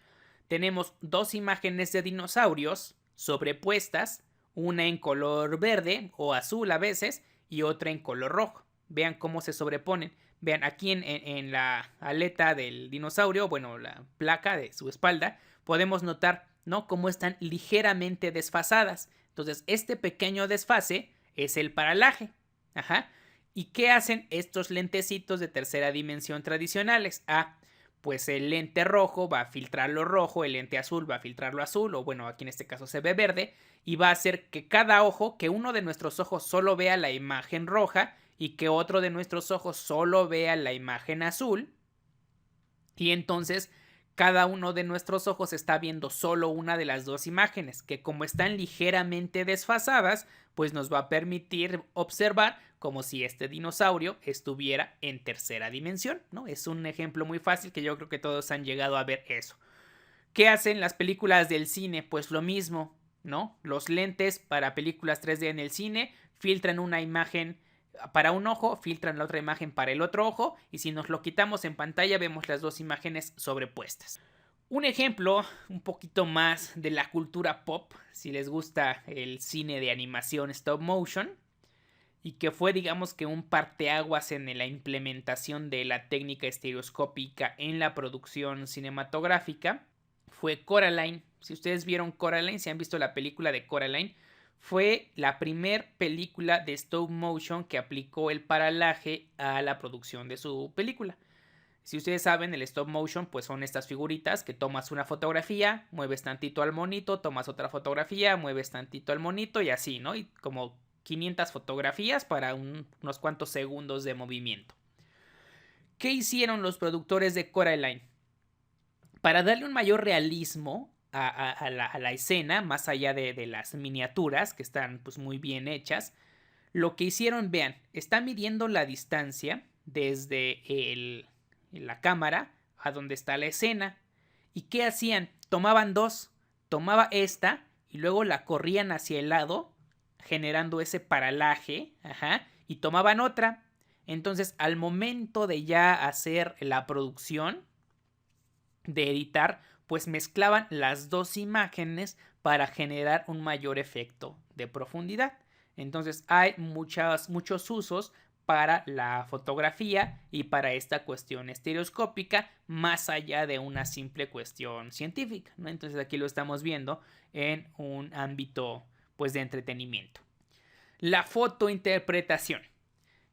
Tenemos dos imágenes de dinosaurios sobrepuestas, una en color verde o azul a veces y otra en color rojo. Vean cómo se sobreponen. Vean aquí en la aleta del dinosaurio, bueno, la placa de su espalda, podemos notar, ¿no?, cómo están ligeramente desfasadas. Entonces, este pequeño desfase es el paralaje. ¿Y qué hacen estos lentecitos de tercera dimensión tradicionales? Pues el lente rojo va a filtrar lo rojo, el lente azul va a filtrar lo azul, o bueno, aquí en este caso se ve verde, y va a hacer que cada ojo, que uno de nuestros ojos solo vea la imagen roja y que otro de nuestros ojos solo vea la imagen azul, y entonces cada uno de nuestros ojos está viendo solo una de las dos imágenes, que como están ligeramente desfasadas, pues nos va a permitir observar como si este dinosaurio estuviera en tercera dimensión, ¿no? Es un ejemplo muy fácil que yo creo que todos han llegado a ver eso. ¿Qué hacen las películas del cine? Pues lo mismo, ¿no? Los lentes para películas 3D en el cine filtran una imagen para un ojo, filtran la otra imagen para el otro ojo, y si nos lo quitamos en pantalla vemos las dos imágenes sobrepuestas. Un ejemplo un poquito más de la cultura pop, si les gusta el cine de animación stop motion, y que fue, digamos que, un parteaguas en la implementación de la técnica estereoscópica en la producción cinematográfica, fue Coraline. Si ustedes vieron Coraline, si han visto la película de Coraline, fue la primer película de stop motion que aplicó el paralaje a la producción de su película. Si ustedes saben, el stop motion pues son estas figuritas que tomas una fotografía, mueves tantito al monito, tomas otra fotografía, mueves tantito al monito y así, ¿no? Y como 500 fotografías para unos cuantos segundos de movimiento. ¿Qué hicieron los productores de Coraline? Para darle un mayor realismo a la escena, más allá de las miniaturas que están pues muy bien hechas, lo que hicieron, vean, está midiendo la distancia desde la cámara a donde está la escena. ¿Y qué hacían? Tomaban dos. Tomaba esta y luego la corrían hacia el lado, generando ese paralaje. Y tomaban otra. Entonces, al momento de ya hacer la producción, de editar, pues mezclaban las dos imágenes para generar un mayor efecto de profundidad. Entonces, hay muchos usos para la fotografía y para esta cuestión estereoscópica, más allá de una simple cuestión científica, ¿no? Entonces aquí lo estamos viendo en un ámbito pues de entretenimiento. La fotointerpretación.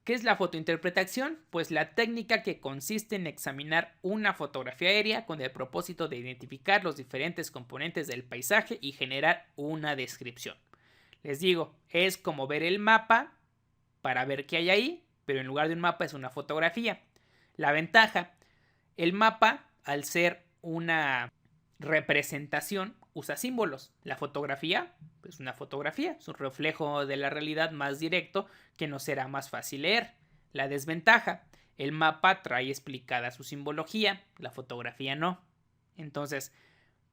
¿Qué es la fotointerpretación? Pues la técnica que consiste en examinar una fotografía aérea con el propósito de identificar los diferentes componentes del paisaje y generar una descripción. Les digo, es como ver el mapa para ver qué hay ahí, pero en lugar de un mapa es una fotografía. La ventaja, el mapa, al ser una representación, usa símbolos. La fotografía es una fotografía, es un reflejo de la realidad más directo que nos será más fácil leer. La desventaja, el mapa trae explicada su simbología, la fotografía no. Entonces,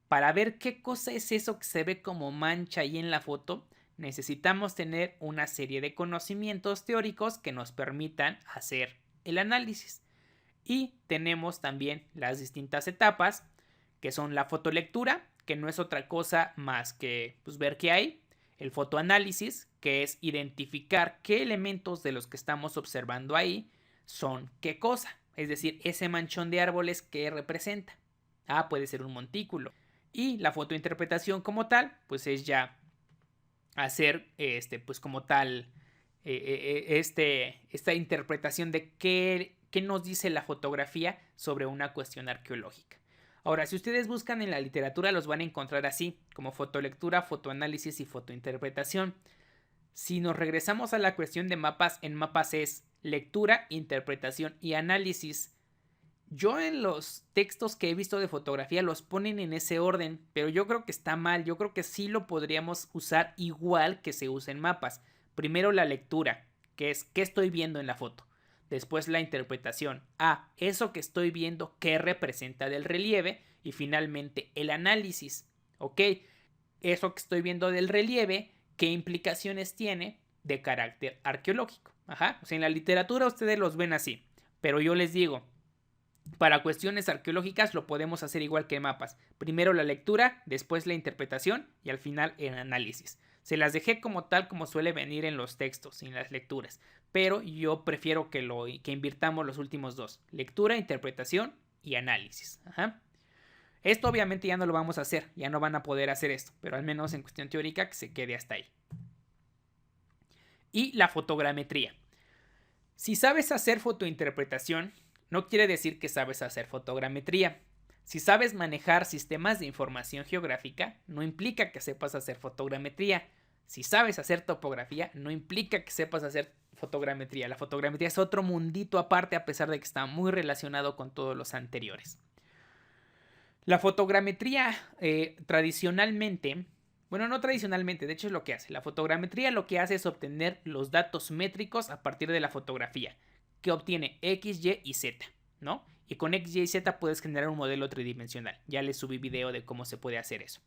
para ver qué cosa es eso que se ve como mancha ahí en la foto, necesitamos tener una serie de conocimientos teóricos que nos permitan hacer el análisis. Y tenemos también las distintas etapas, que son la fotolectura, que no es otra cosa más que pues, ver qué hay. El fotoanálisis, que es identificar qué elementos de los que estamos observando ahí son qué cosa. Es decir, ese manchón de árboles que representa. Puede ser un montículo. Y la fotointerpretación como tal, pues es ya hacer pues como tal esta interpretación de qué nos dice la fotografía sobre una cuestión arqueológica. Ahora, si ustedes buscan en la literatura los van a encontrar así, como fotolectura, fotoanálisis y fotointerpretación. Si nos regresamos a la cuestión de mapas, en mapas es lectura, interpretación y análisis. Yo en los textos que he visto de fotografía los ponen en ese orden, pero yo creo que está mal. Yo creo que sí lo podríamos usar igual que se usa en mapas. Primero la lectura, que es qué estoy viendo en la foto. Después la interpretación. Eso que estoy viendo, qué representa del relieve. Y finalmente el análisis. Ok, eso que estoy viendo del relieve, qué implicaciones tiene de carácter arqueológico. O sea, en la literatura ustedes los ven así. Pero yo les digo, para cuestiones arqueológicas lo podemos hacer igual que mapas. Primero la lectura, después la interpretación y al final el análisis. Se las dejé como tal como suele venir en los textos, en las lecturas. Pero yo prefiero que invirtamos los últimos dos. Lectura, interpretación y análisis. Esto obviamente ya no lo vamos a hacer. Ya no van a poder hacer esto. Pero al menos en cuestión teórica que se quede hasta ahí. Y la fotogrametría. Si sabes hacer fotointerpretación, no quiere decir que sabes hacer fotogrametría. Si sabes manejar sistemas de información geográfica, no implica que sepas hacer fotogrametría. Si sabes hacer topografía, no implica que sepas hacer fotogrametría. La fotogrametría es otro mundito aparte, a pesar de que está muy relacionado con todos los anteriores. La fotogrametría tradicionalmente, bueno, no tradicionalmente, de hecho es lo que hace. La fotogrametría lo que hace es obtener los datos métricos a partir de la fotografía, que obtiene X, Y y Z, ¿no? Y con X, Y y Z puedes generar un modelo tridimensional. Ya les subí video de cómo se puede hacer eso.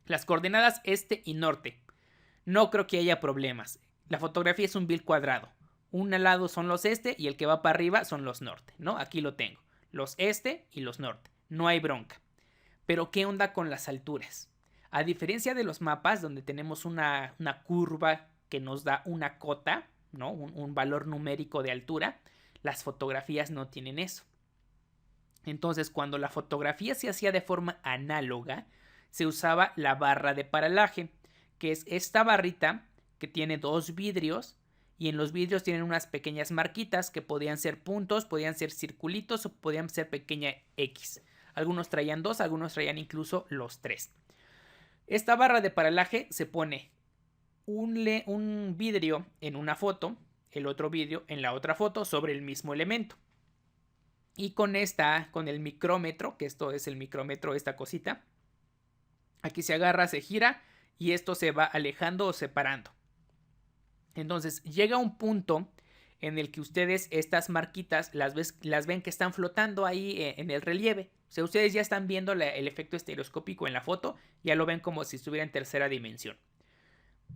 Las coordenadas este y norte. No creo que haya problemas. La fotografía es un bill cuadrado. Un lado son los este y el que va para arriba son los norte, ¿no? Aquí lo tengo. Los este y los norte. No hay bronca. Pero ¿qué onda con las alturas? A diferencia de los mapas donde tenemos una curva que nos da una cota, ¿no? Un valor numérico de altura, las fotografías no tienen eso. Entonces, cuando la fotografía se hacía de forma análoga, se usaba la barra de paralaje, que es esta barrita que tiene dos vidrios y en los vidrios tienen unas pequeñas marquitas que podían ser puntos, podían ser circulitos o podían ser pequeña X. Algunos traían dos, algunos traían incluso los tres. Esta barra de paralaje se pone un vidrio en una foto, el otro vidrio en la otra foto sobre el mismo elemento. Y con el micrómetro, que esto es el micrómetro, esta cosita, aquí se agarra, se gira y esto se va alejando o separando. Entonces llega un punto en el que ustedes estas marquitas las ven que están flotando ahí en el relieve. O sea, ustedes ya están viendo el efecto estereoscópico en la foto, ya lo ven como si estuviera en tercera dimensión.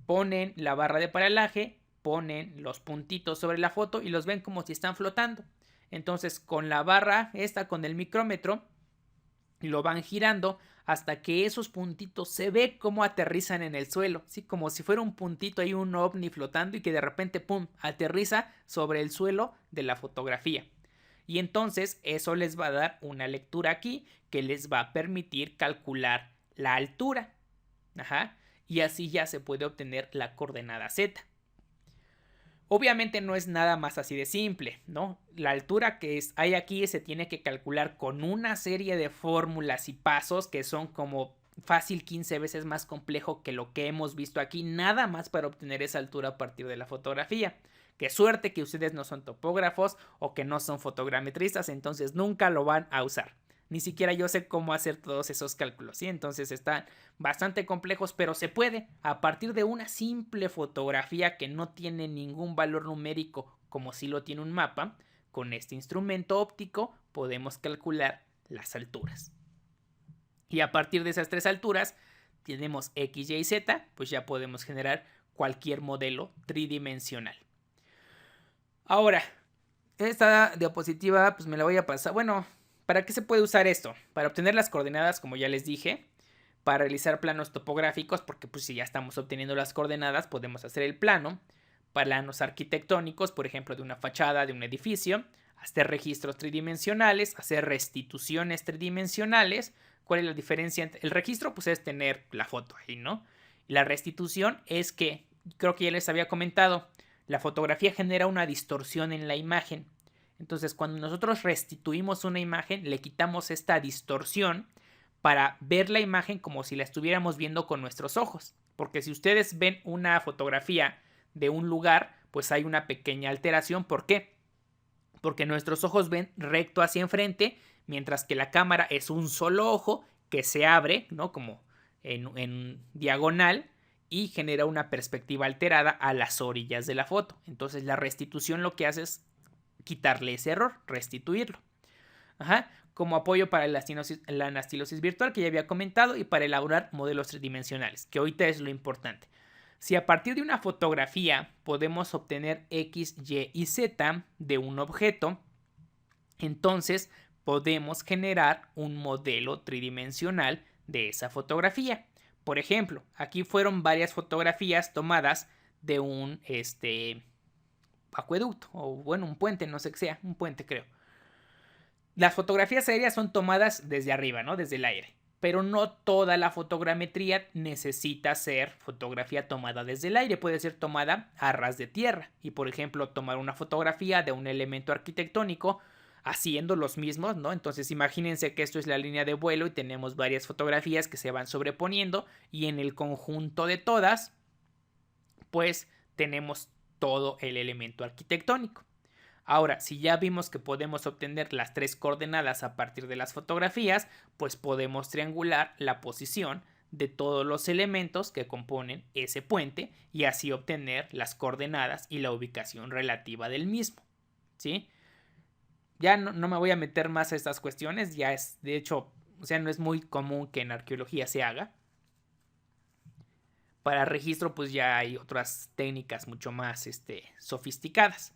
Ponen la barra de paralaje, ponen los puntitos sobre la foto y los ven como si están flotando. Entonces con la barra con el micrómetro, lo van girando hasta que esos puntitos se ve como aterrizan en el suelo, ¿sí? Como si fuera un puntito ahí, un ovni flotando y que de repente, ¡pum!, aterriza sobre el suelo de la fotografía. Y entonces eso les va a dar una lectura aquí que les va a permitir calcular la altura. Ajá. Y así ya se puede obtener la coordenada Z. Obviamente no es nada más así de simple, ¿no? La altura que hay aquí se tiene que calcular con una serie de fórmulas y pasos que son como fácil 15 veces más complejo que lo que hemos visto aquí, nada más para obtener esa altura a partir de la fotografía. Qué suerte que ustedes no son topógrafos o que no son fotogrametristas, entonces nunca lo van a usar. Ni siquiera yo sé cómo hacer todos esos cálculos, ¿sí? Entonces están bastante complejos, pero se puede. A partir de una simple fotografía que no tiene ningún valor numérico, como si lo tiene un mapa, con este instrumento óptico podemos calcular las alturas. Y a partir de esas tres alturas, tenemos X, Y y Z, pues ya podemos generar cualquier modelo tridimensional. Ahora, esta diapositiva pues me la voy a pasar. Bueno, ¿para qué se puede usar esto? Para obtener las coordenadas, como ya les dije, para realizar planos topográficos, porque pues si ya estamos obteniendo las coordenadas, podemos hacer el plano. Planos arquitectónicos, por ejemplo, de una fachada, de un edificio, hacer registros tridimensionales, hacer restituciones tridimensionales. ¿Cuál es la diferencia? El registro pues es tener la foto ahí, ¿no? Y la restitución es que, creo que ya les había comentado, la fotografía genera una distorsión en la imagen. Entonces, cuando nosotros restituimos una imagen, le quitamos esta distorsión para ver la imagen como si la estuviéramos viendo con nuestros ojos. Porque si ustedes ven una fotografía de un lugar, pues hay una pequeña alteración. ¿Por qué? Porque nuestros ojos ven recto hacia enfrente, mientras que la cámara es un solo ojo que se abre, ¿no? Como en diagonal, y genera una perspectiva alterada a las orillas de la foto. Entonces la restitución lo que hace es quitarle ese error, restituirlo. Ajá. Como apoyo para la anastilosis virtual que ya había comentado y para elaborar modelos tridimensionales, que ahorita es lo importante. Si a partir de una fotografía podemos obtener X, Y y Z de un objeto, entonces podemos generar un modelo tridimensional de esa fotografía. Por ejemplo, aquí fueron varias fotografías tomadas de un acueducto, o bueno, un puente, no sé qué sea, un puente creo. Las fotografías aéreas son tomadas desde arriba, ¿no? Desde el aire. Pero no toda la fotogrametría necesita ser fotografía tomada desde el aire. Puede ser tomada a ras de tierra. Y por ejemplo, tomar una fotografía de un elemento arquitectónico haciendo los mismos, ¿no? Entonces imagínense que esto es la línea de vuelo y tenemos varias fotografías que se van sobreponiendo y en el conjunto de todas, pues tenemos todo el elemento arquitectónico. Ahora, si ya vimos que podemos obtener las tres coordenadas a partir de las fotografías, pues podemos triangular la posición de todos los elementos que componen ese puente y así obtener las coordenadas y la ubicación relativa del mismo, ¿sí? Ya no me voy a meter más a estas cuestiones, ya es, de hecho, o sea, no es muy común que en arqueología se haga. Para registro, pues ya hay otras técnicas mucho más sofisticadas.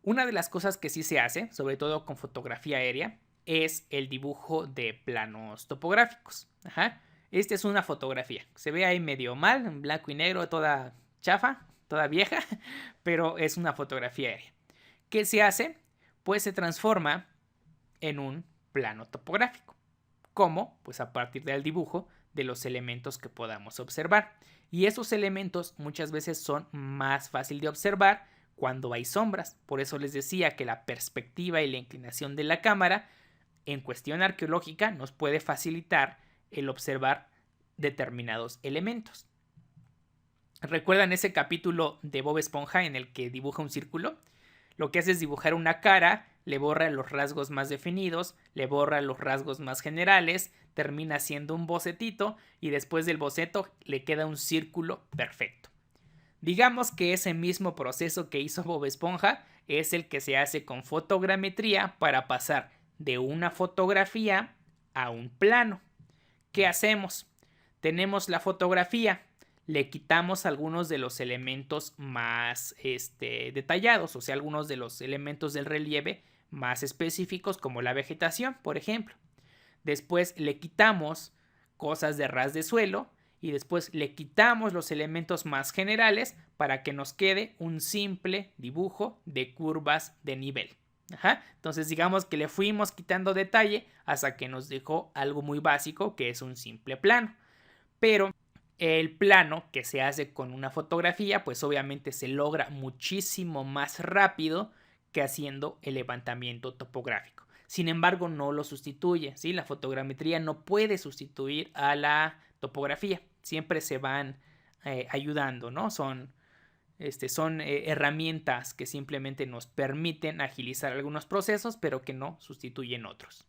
Una de las cosas que sí se hace, sobre todo con fotografía aérea, es el dibujo de planos topográficos. Ajá. Esta es una fotografía. Se ve ahí medio mal, en blanco y negro, toda chafa, toda vieja, pero es una fotografía aérea. ¿Qué se hace? Pues se transforma en un plano topográfico. ¿Cómo? Pues a partir del dibujo de los elementos que podamos observar. Y esos elementos muchas veces son más fácil de observar cuando hay sombras. Por eso les decía que la perspectiva y la inclinación de la cámara en cuestión arqueológica nos puede facilitar el observar determinados elementos. ¿Recuerdan ese capítulo de Bob Esponja en el que dibuja un círculo? Lo que hace es dibujar una cara, le borra los rasgos más definidos, le borra los rasgos más generales, termina haciendo un bocetito y después del boceto le queda un círculo perfecto. Digamos que ese mismo proceso que hizo Bob Esponja es el que se hace con fotogrametría para pasar de una fotografía a un plano. ¿Qué hacemos? Tenemos la fotografía, le quitamos algunos de los elementos más detallados, o sea, algunos de los elementos del relieve más específicos como la vegetación, por ejemplo. Después le quitamos cosas de ras de suelo y después le quitamos los elementos más generales para que nos quede un simple dibujo de curvas de nivel. Ajá. Entonces digamos que le fuimos quitando detalle hasta que nos dejó algo muy básico que es un simple plano. Pero el plano que se hace con una fotografía pues obviamente se logra muchísimo más rápido que haciendo el levantamiento topográfico. Sin embargo no lo sustituye, ¿sí? La fotogrametría no puede sustituir a la topografía, siempre se van ayudando, ¿no? Son herramientas que simplemente nos permiten agilizar algunos procesos, pero que no sustituyen otros.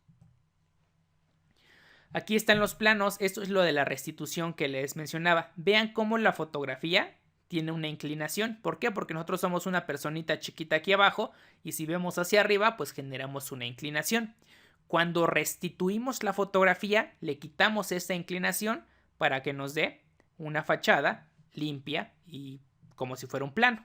Aquí están los planos, esto es lo de la restitución que les mencionaba. Vean cómo la fotografía tiene una inclinación. ¿Por qué? Porque nosotros somos una personita chiquita aquí abajo y si vemos hacia arriba, pues generamos una inclinación. Cuando restituimos la fotografía, le quitamos esta inclinación para que nos dé una fachada limpia y como si fuera un plano.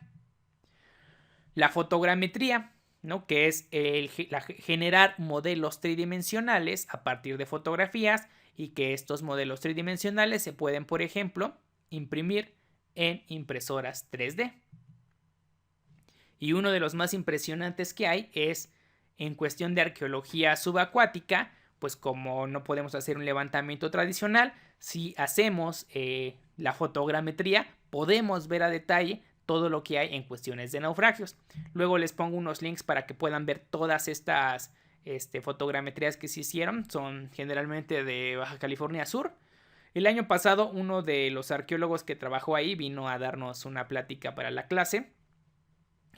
La fotogrametría, ¿no? Que es generar modelos tridimensionales a partir de fotografías y que estos modelos tridimensionales se pueden, por ejemplo, imprimir en impresoras 3D. Y uno de los más impresionantes que hay es en cuestión de arqueología subacuática, pues como no podemos hacer un levantamiento tradicional, si hacemos la fotogrametría podemos ver a detalle todo lo que hay en cuestiones de naufragios. Luego les pongo unos links para que puedan ver todas estas fotogrametrías que se hicieron. Son generalmente de Baja California Sur. El año pasado uno de los arqueólogos que trabajó ahí vino a darnos una plática para la clase.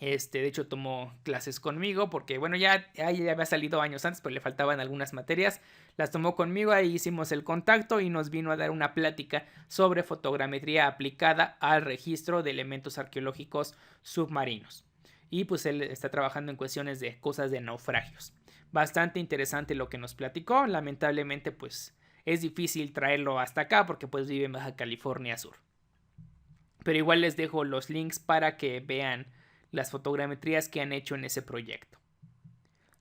De hecho tomó clases conmigo porque bueno ya había salido años antes pero le faltaban algunas materias, las tomó conmigo, ahí hicimos el contacto y nos vino a dar una plática sobre fotogrametría aplicada al registro de elementos arqueológicos submarinos y pues él está trabajando en cuestiones de cosas de naufragios. Bastante interesante lo que nos platicó, lamentablemente pues es difícil traerlo hasta acá porque pues vive en Baja California Sur, pero igual les dejo los links para que vean las fotogrametrías que han hecho en ese proyecto.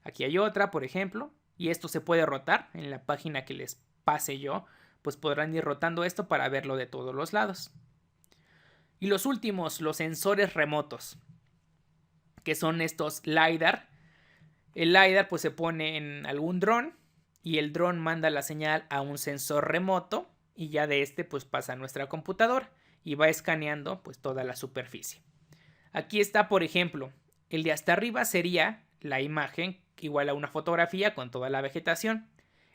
Aquí hay otra, por ejemplo, y esto se puede rotar en la página que les pase yo, pues podrán ir rotando esto para verlo de todos los lados. Y los últimos, los sensores remotos, que son estos LiDAR. El LiDAR pues se pone en algún dron y el dron manda la señal a un sensor remoto y ya de pues pasa a nuestra computadora y va escaneando pues toda la superficie. Aquí está, por ejemplo, el de hasta arriba sería la imagen igual a una fotografía con toda la vegetación.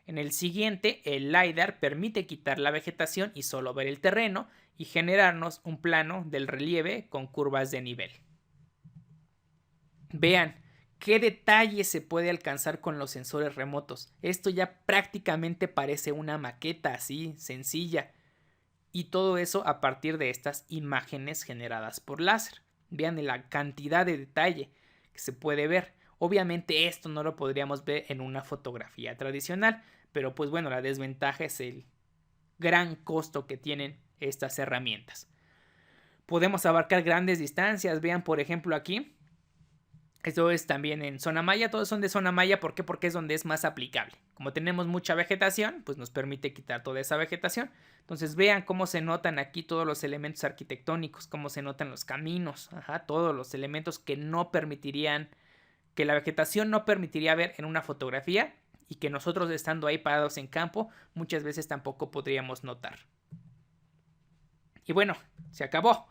En el siguiente, el LiDAR permite quitar la vegetación y solo ver el terreno y generarnos un plano del relieve con curvas de nivel. Vean qué detalle se puede alcanzar con los sensores remotos. Esto ya prácticamente parece una maqueta así, sencilla. Y todo eso a partir de estas imágenes generadas por láser. Vean la cantidad de detalle que se puede ver. Obviamente esto no lo podríamos ver en una fotografía tradicional, pero pues bueno, la desventaja es el gran costo que tienen estas herramientas. Podemos abarcar grandes distancias. Vean por ejemplo aquí Esto es también en zona maya, todos son de zona maya, ¿por qué? Porque es donde es más aplicable. Como tenemos mucha vegetación, pues nos permite quitar toda esa vegetación. Entonces vean cómo se notan aquí todos los elementos arquitectónicos, cómo se notan los caminos, todos los elementos que no permitirían, que la vegetación no permitiría ver en una fotografía y que nosotros estando ahí parados en campo muchas veces tampoco podríamos notar. Y bueno, se acabó.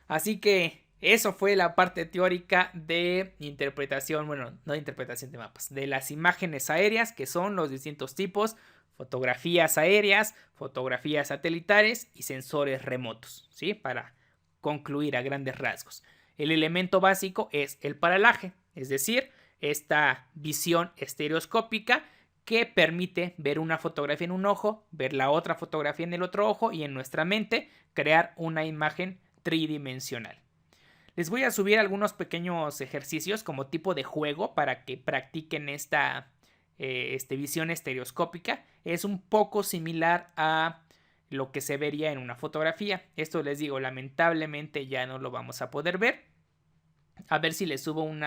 Así que eso fue la parte teórica de interpretación, bueno, no de interpretación de mapas, de las imágenes aéreas, que son los distintos tipos: fotografías aéreas, fotografías satelitales y sensores remotos, ¿sí? Para concluir a grandes rasgos. El elemento básico es el paralaje, es decir, esta visión estereoscópica que permite ver una fotografía en un ojo, ver la otra fotografía en el otro ojo y en nuestra mente crear una imagen tridimensional. Les voy a subir algunos pequeños ejercicios como tipo de juego para que practiquen esta visión estereoscópica. Es un poco similar a lo que se vería en una fotografía. Esto les digo, lamentablemente ya no lo vamos a poder ver. A ver si les subo un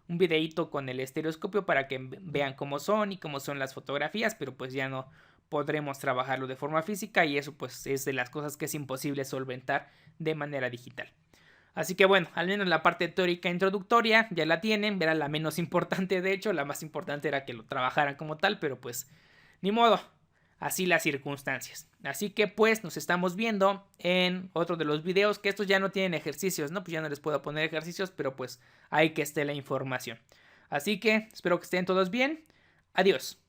videíto con el estereoscopio para que vean cómo son y cómo son las fotografías, pero pues ya no podremos trabajarlo de forma física y eso pues es de las cosas que es imposible solventar de manera digital. Así que bueno, al menos la parte teórica introductoria ya la tienen, era la menos importante de hecho, la más importante era que lo trabajaran como tal, pero pues ni modo, así las circunstancias. Así que pues nos estamos viendo en otro de los videos, que estos ya no tienen ejercicios, ¿no? Pues ya no les puedo poner ejercicios, pero pues ahí que esté la información. Así que espero que estén todos bien. Adiós.